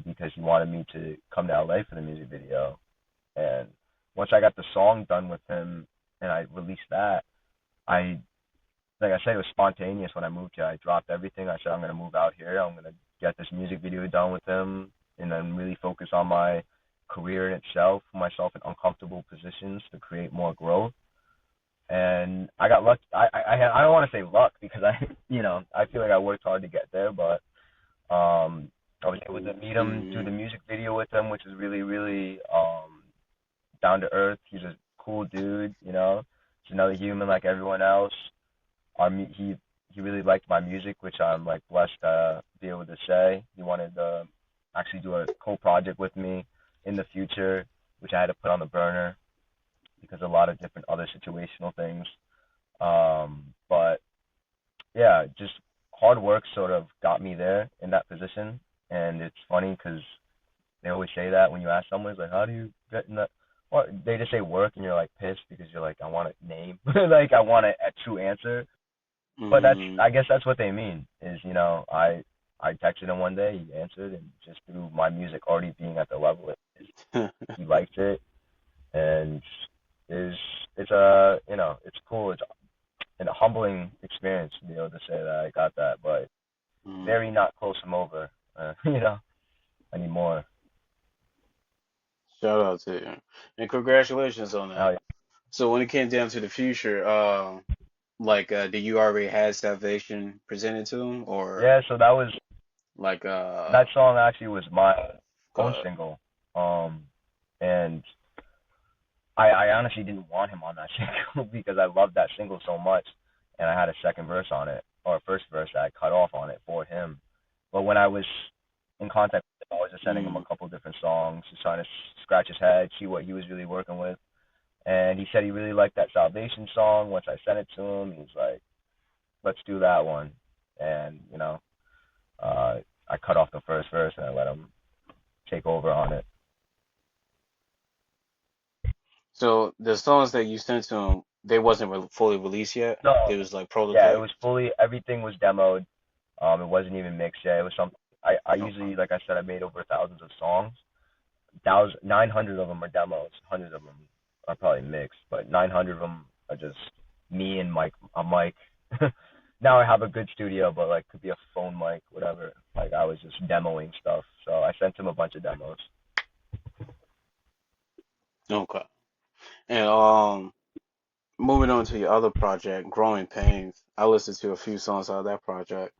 because he wanted me to come to LA for the music video. And once I got the song done with him and I released that, I like I said, it was spontaneous when I moved here. I dropped everything. I said I'm gonna move out here. I'm gonna get this music video done with him, and then really focus on my career in itself, put myself in uncomfortable positions to create more growth. And I got lucky. I don't want to say luck because I feel like I worked hard to get there, but I was able to meet him, do the Mm-hmm. music video with him, which is really really down to earth. He's a cool dude. He's another human like everyone else. He really liked my music, which I'm like blessed to be able to say. He wanted to actually do a co-project with me in the future, which I had to put on the burner because of a lot of different other situational things. But yeah, just hard work sort of got me there in that position, and it's funny because they always say that when you ask someone, it's like, how do you get in that? Or they just say work, and you're like pissed because you're like, I want a name, like I want a true answer. But Mm-hmm. I guess that's what they mean is, I texted him one day, he answered, and just through my music already being at the level it is, he liked it, and is it's it's cool. It's a humbling experience to be able to say that I got that, but Mm. very not close him over, anymore. Shout out to you. And congratulations on that. Oh So when it came down to the future, did you already have Salvation presented to him, or yeah, so like, that song actually was my own uh, single, and I honestly didn't want him on that single because I loved that single so much, and I had a second verse on it or a first verse that I cut off on it for him. But when I was in contact with him, I was just sending him a mm, couple different songs, just trying to scratch his head, see what he was really working with. And he said he really liked that Salvation song. Once I sent it to him, he was like, "Let's do that one." And uh, I cut off the first verse and I let him take over on it. so the songs that you sent to him, they wasn't fully released yet. No, They was like yeah, it was prototypes. fully everything was demoed. It wasn't even mixed yet. It was something I Okay. usually, like I said, I made over thousands of songs. 900 of them are demos. Hundreds of them are probably mixed, but 900 of them are just me and Mike. A mic. Now I have a good studio, but like could be a phone mic, whatever. Like I was just demoing stuff, so I sent him a bunch of demos. Okay. And moving on to your other project, Growing Pains. I listened to a few songs out of that project.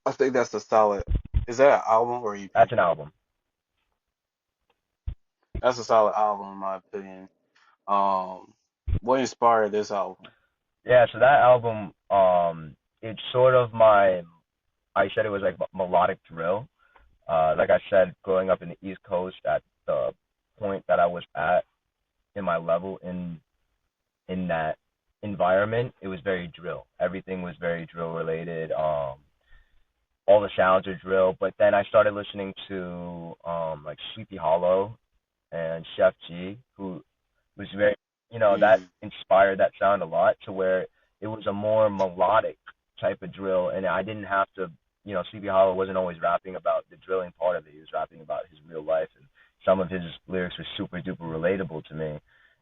I think that's a solid. Is that an album or EP? That's an album. That's a solid album in my opinion. Um, what inspired this album? Yeah, so that album, it's sort of my. I said it was like melodic drill. Like I said, growing up in the East Coast, at the point that I was at in my level in that environment, it was very drill. Everything was very drill related. All the sounds are drill. But then I started listening to like Sleepy Hollow and Chef G, who was very, that Mm, inspired that sound a lot to where it was a more melodic type of drill, and I didn't have to, Sleepy Hollow wasn't always rapping about the drilling part of it. He was rapping about his real life, and some of his lyrics were super duper relatable to me.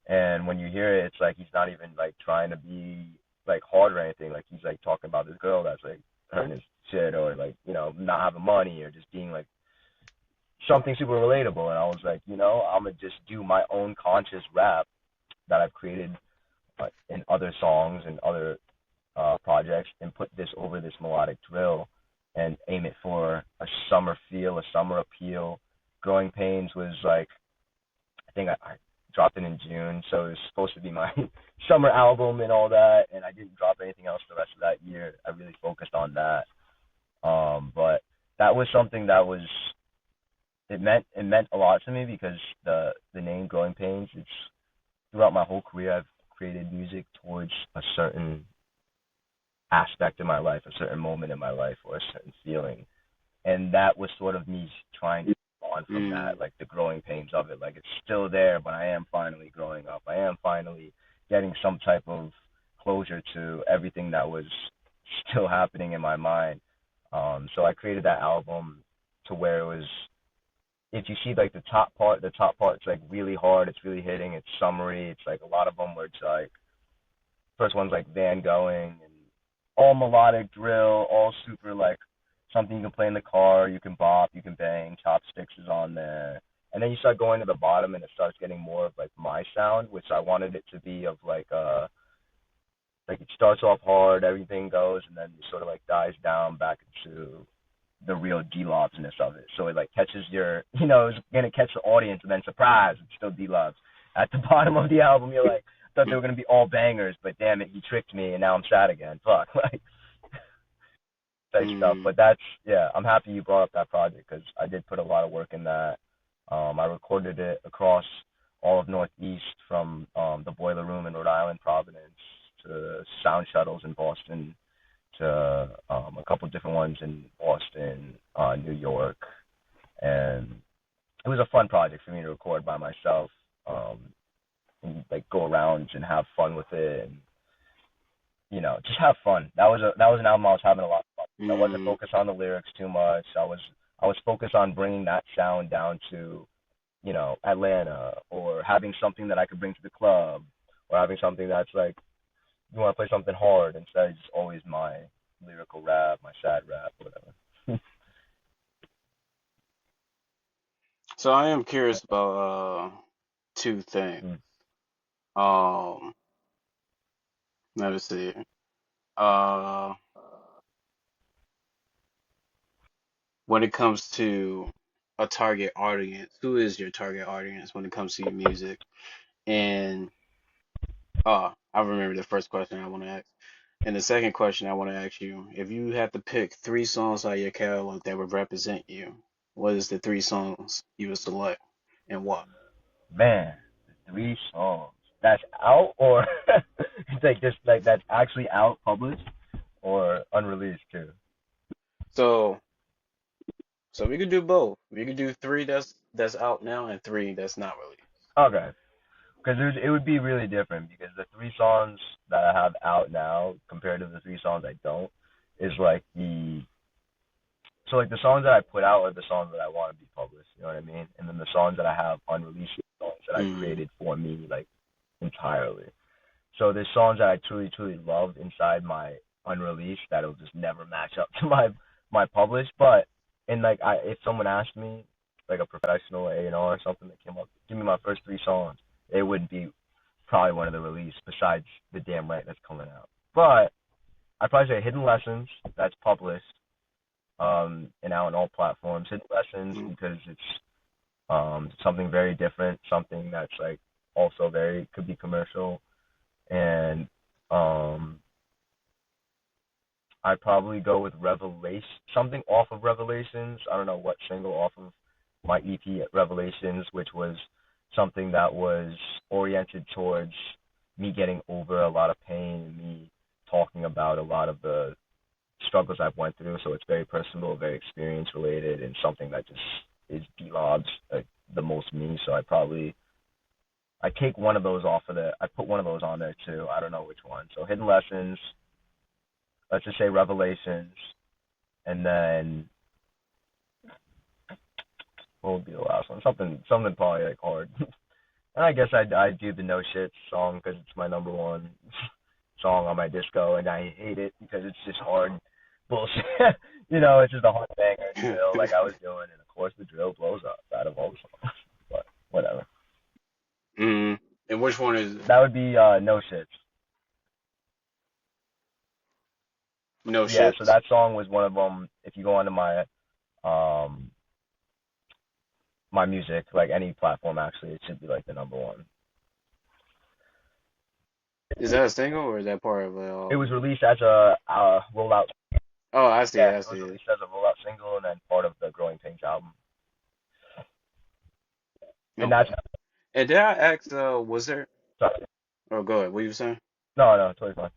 And when you hear it, it's like he's not even like trying to be like hard or anything. Like he's like talking about this girl that's like hurting his shit or like not having money or just being like something super relatable. And I was like, I'm gonna just do my own conscious rap that I've created in other songs and other projects and put this over this melodic drill and aim it for a summer feel, a summer appeal. Growing Pains was like, I think I dropped it in June, so it was supposed to be my summer album and all that, and I didn't drop anything else the rest of that year. I really focused on that. that was something that was it meant a lot to me because the name Growing Pains, it's throughout my whole career I've created music towards a certain aspect in my life, a certain moment in my life, or a certain feeling, and that was sort of me trying to move on from Mm, that, like the growing pains of it. Like it's still there, but I am finally growing up. I am finally getting some type of closure to everything that was still happening in my mind. So I created that album to where it was. If you see like the top part's like really hard. It's really hitting. It's summery. It's like a lot of them where it's like first one's like Van going and all melodic drill, all super like something you can play in the car, you can bop, you can bang, chopsticks is on there. And then you start going to the bottom and it starts getting more of like my sound, which I wanted it to be of like it starts off hard, everything goes and then it sort of like dies down back into the real DLobsness of it. So it like catches your it's gonna catch the audience and then surprise, it's still DLobs. At the bottom of the album you're like, I thought they were gonna be all bangers, but damn it, he tricked me and now I'm sad again. Fuck, like type stuff. mm. But that's yeah, I'm happy you brought up that project because I did put a lot of work in that. I recorded it across all of Northeast from the Boiler Room in Rhode Island, Providence, to Sound Shuttles in Boston, to a couple different ones in Boston, New York, and it was a fun project for me to record by myself, and like go around and have fun with it, and just have fun. That was an album I was having a lot of fun with. I wasn't Mm. focused on the lyrics too much. I was focused on bringing that sound down to Atlanta, or having something that I could bring to the club, or having something that's like you want to play something hard instead of just always my lyrical rap, my sad rap, whatever. So I am curious about two things. Mm. Um, let me see. Uh, when it comes to a target audience, who is your target audience when it comes to your music? And I remember the first question I want to ask. And the second question I want to ask you, if you had to pick three songs out of your catalog that would represent you, what is the three songs you would select and why? Man, the three songs that's out, or it's like just like that's actually out, published, or unreleased too. So, so we could do both. We could do three that's out now and three that's not released. Okay, because it would be really different because the three songs that I have out now compared to the three songs I don't is like the songs that I put out are the songs that I want to be published. You know what I mean? And then the songs that I have unreleased are songs that I Mm, created for me, like entirely. So there's songs that I truly, truly love inside my unreleased that'll just never match up to my published. But and like if someone asked me, like a professional A&R or something that came up, give me my first three songs, it wouldn't be probably one of the released besides the damn right that's coming out. But I'd probably say Hidden Lessons, that's published, and out on all platforms. Hidden Lessons mm. because it's something very different, something that's like also very could be commercial, and um I'd probably go with Revelation, something off of Revelations. I don't know what single off of my EP Revelations, which was something that was oriented towards me getting over a lot of pain and me talking about a lot of the struggles I've went through. So it's very personal, very experience related, and something that just is DLobs like the most me. So I take one of those off of the I put one of those on there too. I don't know which one. So Hidden Lessons, let's just say Revelations, and then what would be the last one? Something probably like hard. And I guess I'd do the No Shit song because it's my number one song on my disco, and I hate it because it's just hard bullshit. It's just a hard banger drill like I was doing, and of course the drill blows up out of all the songs. But whatever. Mm. And which one is it? That would be No Shit. No Yeah, so shits? that song was one of them. If you go onto um my music, like any platform actually, it should be like the number one. Is that a single or is that part of the It was album? released as a rollout. Oh, I see Yeah, it. I it was see it. released as a rollout single and then part of the Growing Pains album. And that's Okay. And did I ask? Was there? sorry. Oh, go ahead. What you were saying? No, no, totally fine.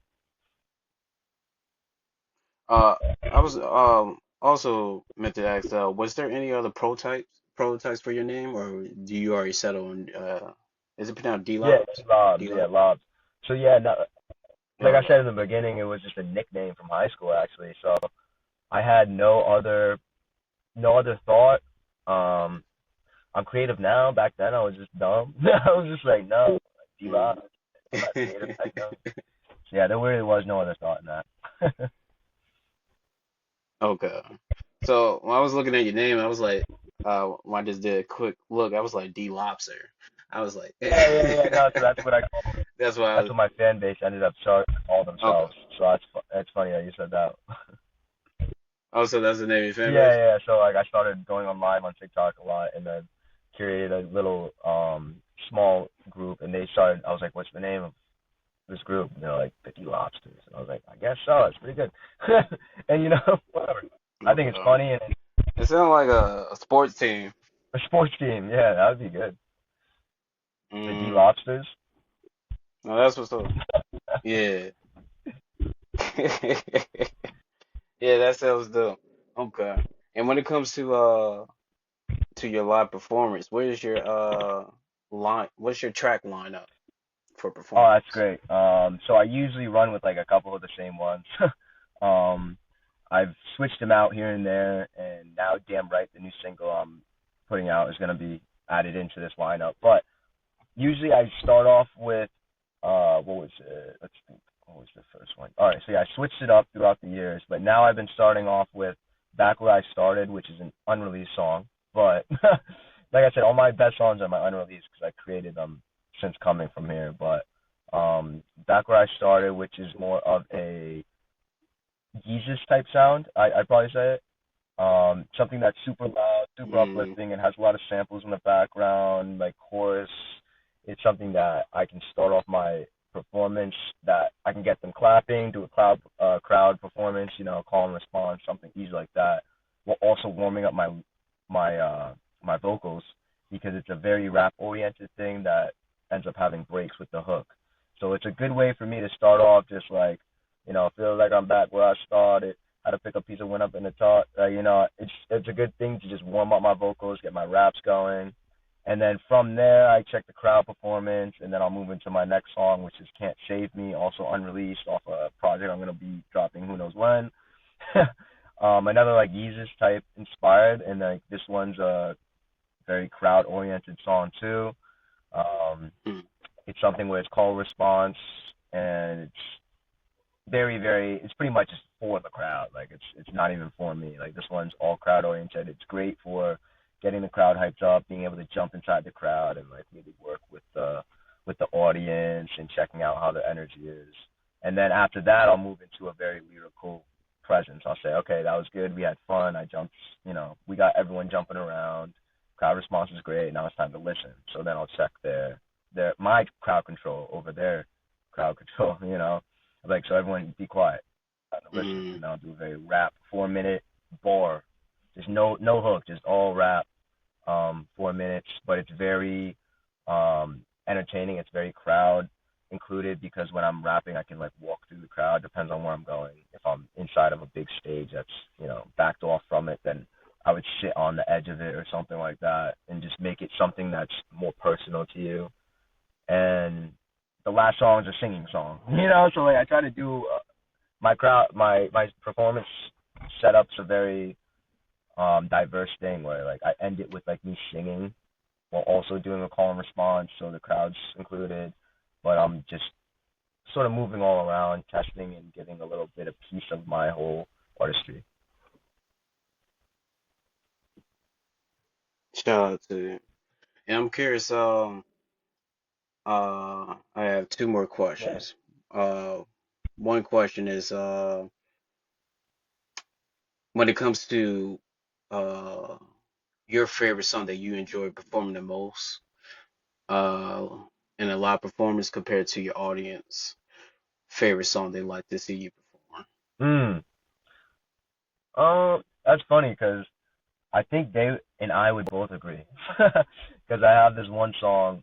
Uh, I was also meant to ask. Was there any other prototypes for your name, or do you already settle on? Is it pronounced Yeah, DLobs? DLobs, yeah, DLobs. Lobs. So yeah, no, like I said Okay. in the beginning, it was just a nickname from high school actually. So I had no other thought. Um, I'm creative now. Back then, I was just dumb. I was just like, no, like, Mm. D-Lobs. I'm not creative right now. So yeah, there really was no other thought in that. Okay. So when I was looking at your name, I was like, when I just did a quick look, I was like D Lobster. I was like, Yeah, yeah, yeah. No, so that's what I that's why I that's was what my fan base ended up starting to call okay. themselves. So that's funny that you said that. Oh, so that's the name of your fan Yeah, base? yeah. So like I started going on live on TikTok a lot, and then created a little small group, and they started. I was like, "What's the name of this group?" And they're like, "50 Lobsters." And I was like, "I guess so. It's pretty good." And whatever. I think it's Okay. funny and It sounded like a sports team. a sports team. Yeah, that would be good. The D Mm. Lobsters. No, that's what's up. Yeah. Yeah, that sounds dope. Okay. And when it comes to your live performance, what is your what's your track lineup for Oh, that's performance? great. So I usually run with like a couple of the same ones. um, I've switched them out here and there, and now damn right, the new single I'm putting out is gonna be added into this lineup. But usually I start off with what was it? Let's think. What was the first one? All right, so yeah, I switched it up throughout the years, but now I've been starting off with Back Where I Started, which is an unreleased song. But like I said, all my best songs are my unreleased because I created them since coming from here. But Back Where I Started, which is more of a Jesus type sound, I'd probably say it. Something that's super loud, super Mm. uplifting, and has a lot of samples in the background, like chorus. It's something that I can start off my performance, that I can get them clapping, do a crowd performance, call and response, something easy like that, while also warming up my vocals because it's a very rap oriented thing that ends up having breaks with the hook. So it's a good way for me to start off just like, feel like I'm back where I started, how to pick up piece of wind up in the top. It's a good thing to just warm up my vocals, get my raps going, and then from there I check the crowd performance, and then I'll move into my next song, which is "Can't Save Me," also unreleased off a project I'm gonna be dropping who knows when. Another like Yeezus type inspired, and like this one's a very crowd oriented song too. Um, Mm. it's something where it's call response, and it's very, very. It's pretty much just for the crowd. Like it's not even for me. Like this one's all crowd oriented. It's great for getting the crowd hyped up, being able to jump inside the crowd and like really work with the audience and checking out how the energy is. And then after that, I'll move into a very lyrical presence. I'll say, okay, that was good. We had fun. I jumped. We got everyone jumping around. Crowd response is great. Now it's time to listen. So then I'll check their my crowd control over their crowd control. Like, so everyone be quiet. Time to listen. Mm. And I'll do a very rap 4 minute bar. Just no hook, just all rap, 4 minutes. But it's very entertaining. It's very crowd included because when I'm rapping I can like walk through the crowd, depends on where I'm going. If I'm inside of a big stage that's, backed off from it, then I would sit on the edge of it or something like that and just make it something that's more personal to you. And the last song is a singing song. So like I try to do my crowd, my performance setups a very diverse thing where like I end it with like me singing while also doing a call and response, so the crowd's included, but I'm just sort of moving all around, testing and giving a little bit of piece of my whole artistry. Shout out to you. And I'm curious, I have two more Yeah. questions. Uh, one question is, when it comes to uh your favorite song that you enjoy performing the most, uh, in a live performance compared to your audience favorite song they like to see you perform. Mm. That's funny because I think they and I would both agree. Because I have this one song.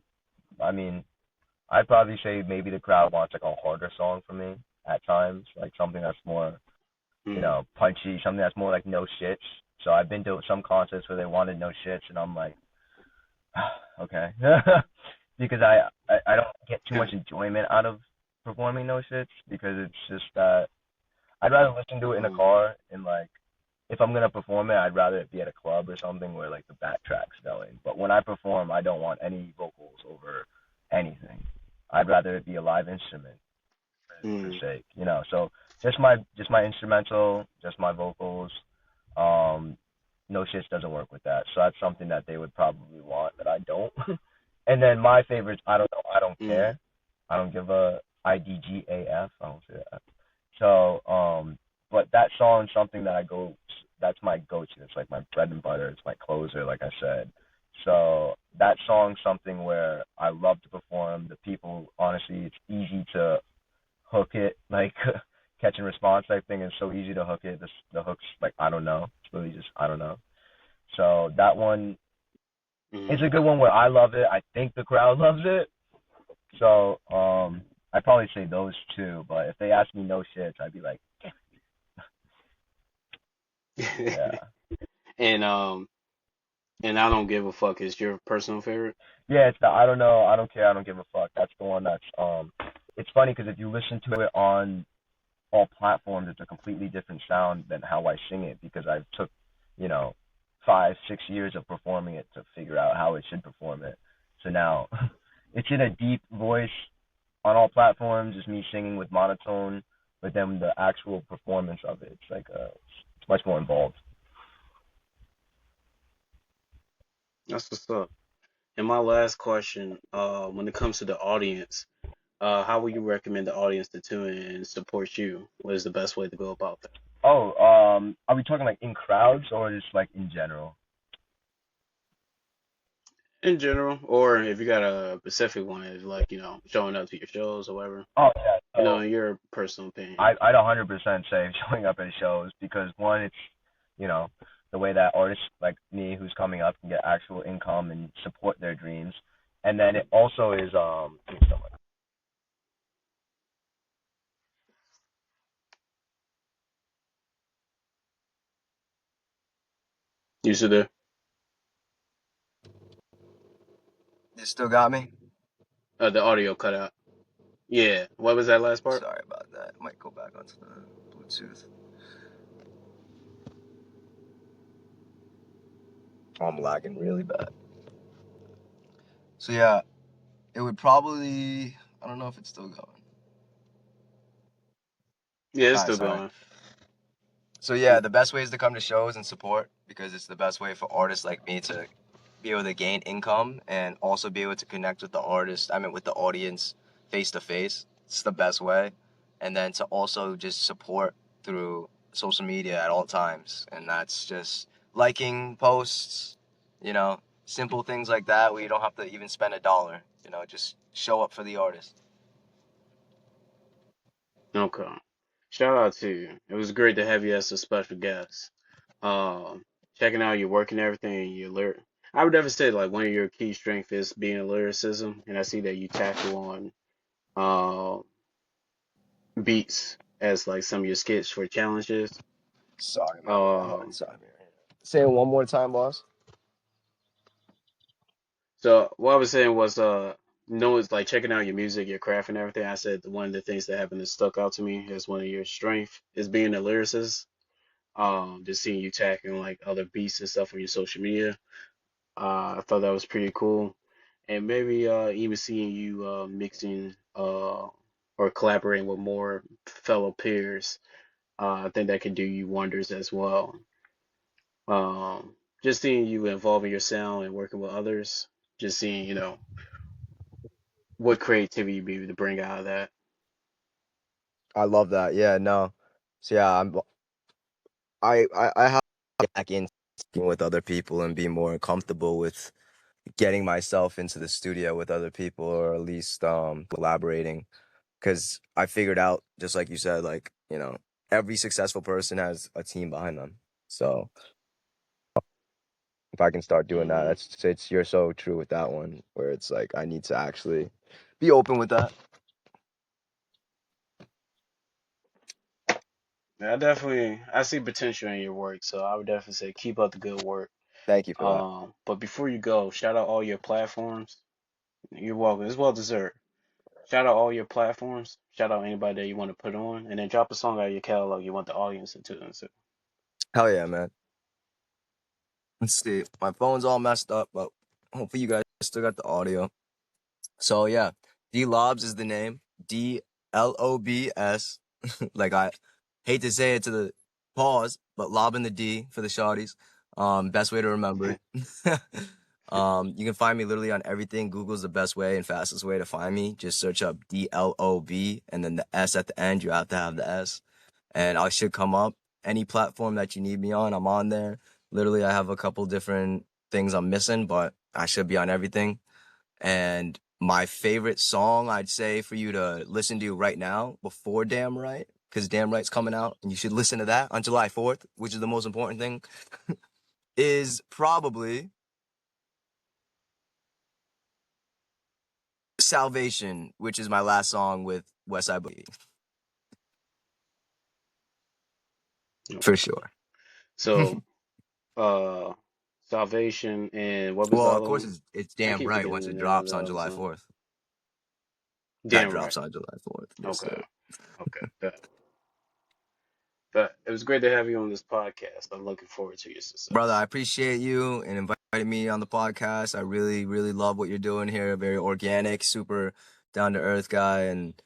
I mean, I'd probably say maybe the crowd wants like a harder song from me at times, like something that's more, Mm, punchy, something that's more like no shits. So I've been to some concerts where they wanted no shits, and I'm like, okay, because I don't get too yeah. much enjoyment out of performing no shits because it's just that I'd rather listen to it in a Uh, car and like if I'm gonna perform it, I'd rather it be at a club or something where like the backtrack's going. But when I perform, I don't want any vocals over anything. I'd rather it be a live instrument for mm, sake, So just my instrumental, just my vocals. No shits doesn't work with that. So that's something that they would probably want that I don't. And then my favorites, I don't know, I don't mm, care. I don't give a IDGAF. I don't say that. So, but that song's something that that's my go-to. It's like my bread and butter. It's my closer, like I said. So that song's something where I love to perform. The people, honestly, it's easy to hook it, like catch and response type thing. It's so easy to hook it. The hook's like I don't know. It's really just I don't know. So that one is mm. a good one where I love it. I think the crowd loves it. So I'd probably say those two. But if they ask me no shits, I'd be like, yeah, And and I don't give a fuck is your personal favorite. yeah. It's the I don't know, I don't care, I don't give a fuck. That's the one that's It's funny because if you listen to it on all platforms, it's a completely different sound than how I sing it because I took, you know, 5, 6 years of performing it to figure out how it should perform it. So now it's in a deep voice on all platforms, just me singing with monotone, but then the actual performance of it, it's like it's much more involved. That's what's up. And my last question, when it comes to the audience, how would you recommend the audience to tune in and support you? What is the best way to go about that? Oh, are we talking like in crowds or just like in general? In general, or if you got a specific one, is like, showing up to your shows or whatever, Oh yeah, so in your personal opinion. I'd 100% say showing up at shows because one, it's you know the way that artists like me who's coming up can get actual income and support their dreams, and then it also is You should do. You still got me? The audio cut out. Yeah. What was that last part? Sorry about that. Might go back onto the Bluetooth. I'm lagging really bad. So yeah, it would probably. I don't know if it's still going. Yeah, it's All right, still sorry. going. So yeah, the best way is to come to shows and support because it's the best way for artists like me to be able to gain income and also be able to connect with the artist. I mean, with the audience face to face. It's the best way, and then to also just support through social media at all times, and that's just liking posts, simple things like that where you don't have to even spend a dollar. Just show up for the artist. Okay. Shout out to you. It was great to have you as a special guest. Checking out your work and everything, your lyric. I would never say like one of your key strengths is being a lyricism, and I see that you tackle on uh beats as like some of your skits for challenges. Sorry, my bad. Hold on, Um, sorry. Say it one more time, boss. so what I was saying was no, it's like checking out your music, your craft and everything. I said one of the things that happened that stuck out to me as one of your strengths is being a lyricist. Just seeing you tackling like other beats and stuff on your social media. I thought that was pretty cool. And maybe even seeing you mixing or collaborating with more fellow peers, I think that could do you wonders as well. Just seeing you involving your sound and working with others, just seeing, what creativity you'd be able to bring out of that. I love that. Yeah, no. So yeah, I have to get back in speaking with other people and be more comfortable with getting myself into the studio with other people or at least collaborating because I figured out just like you said like every successful person has a team behind them. So if I can start doing that, Hmm. you're so true with that one, where it's like I need to actually be open with that. Yeah, I see potential in your work, so I would definitely say keep up the good work. Thank you for that. But before you go, shout out all your platforms. You're welcome. It's well deserved. Shout out all your platforms. Shout out anybody that you want to put on, and then drop a song out of your catalog you want the audience to tune into. Hell yeah, man. Let's see. My phone's all messed up, but hopefully you guys still got the audio. So yeah, DLobs is the name. DLobs. Like I hate to say it to the pause, but lob in the D for the shawties. Best way to remember it. You can find me literally on everything. Google's the best way and fastest way to find me. Just search up DLOB and then the S at the end. You have to have the S, and I should come up. Any platform that you need me on, I'm on there. Literally, I have a couple different things I'm missing, but I should be on everything. And my favorite song I'd say for you to listen to right now before Damn Right, because Damn Right's coming out and you should listen to that on July 4th, which is the most important thing, is probably Salvation, which is my last song with Westside Boogie. For sure. So, uh, Salvation and what was the Well, of other course, one? it's I Damn keep Right forgetting once the it name of drops the on other July song. 4th. That Damn right. drops on July 4th. Yes, Okay. sir. Okay. But it was great to have you on this podcast. I'm looking forward to your Brother, I success. appreciate you and inviting me on the podcast. I really, really love what you're doing here. Very organic, super down to earth guy. And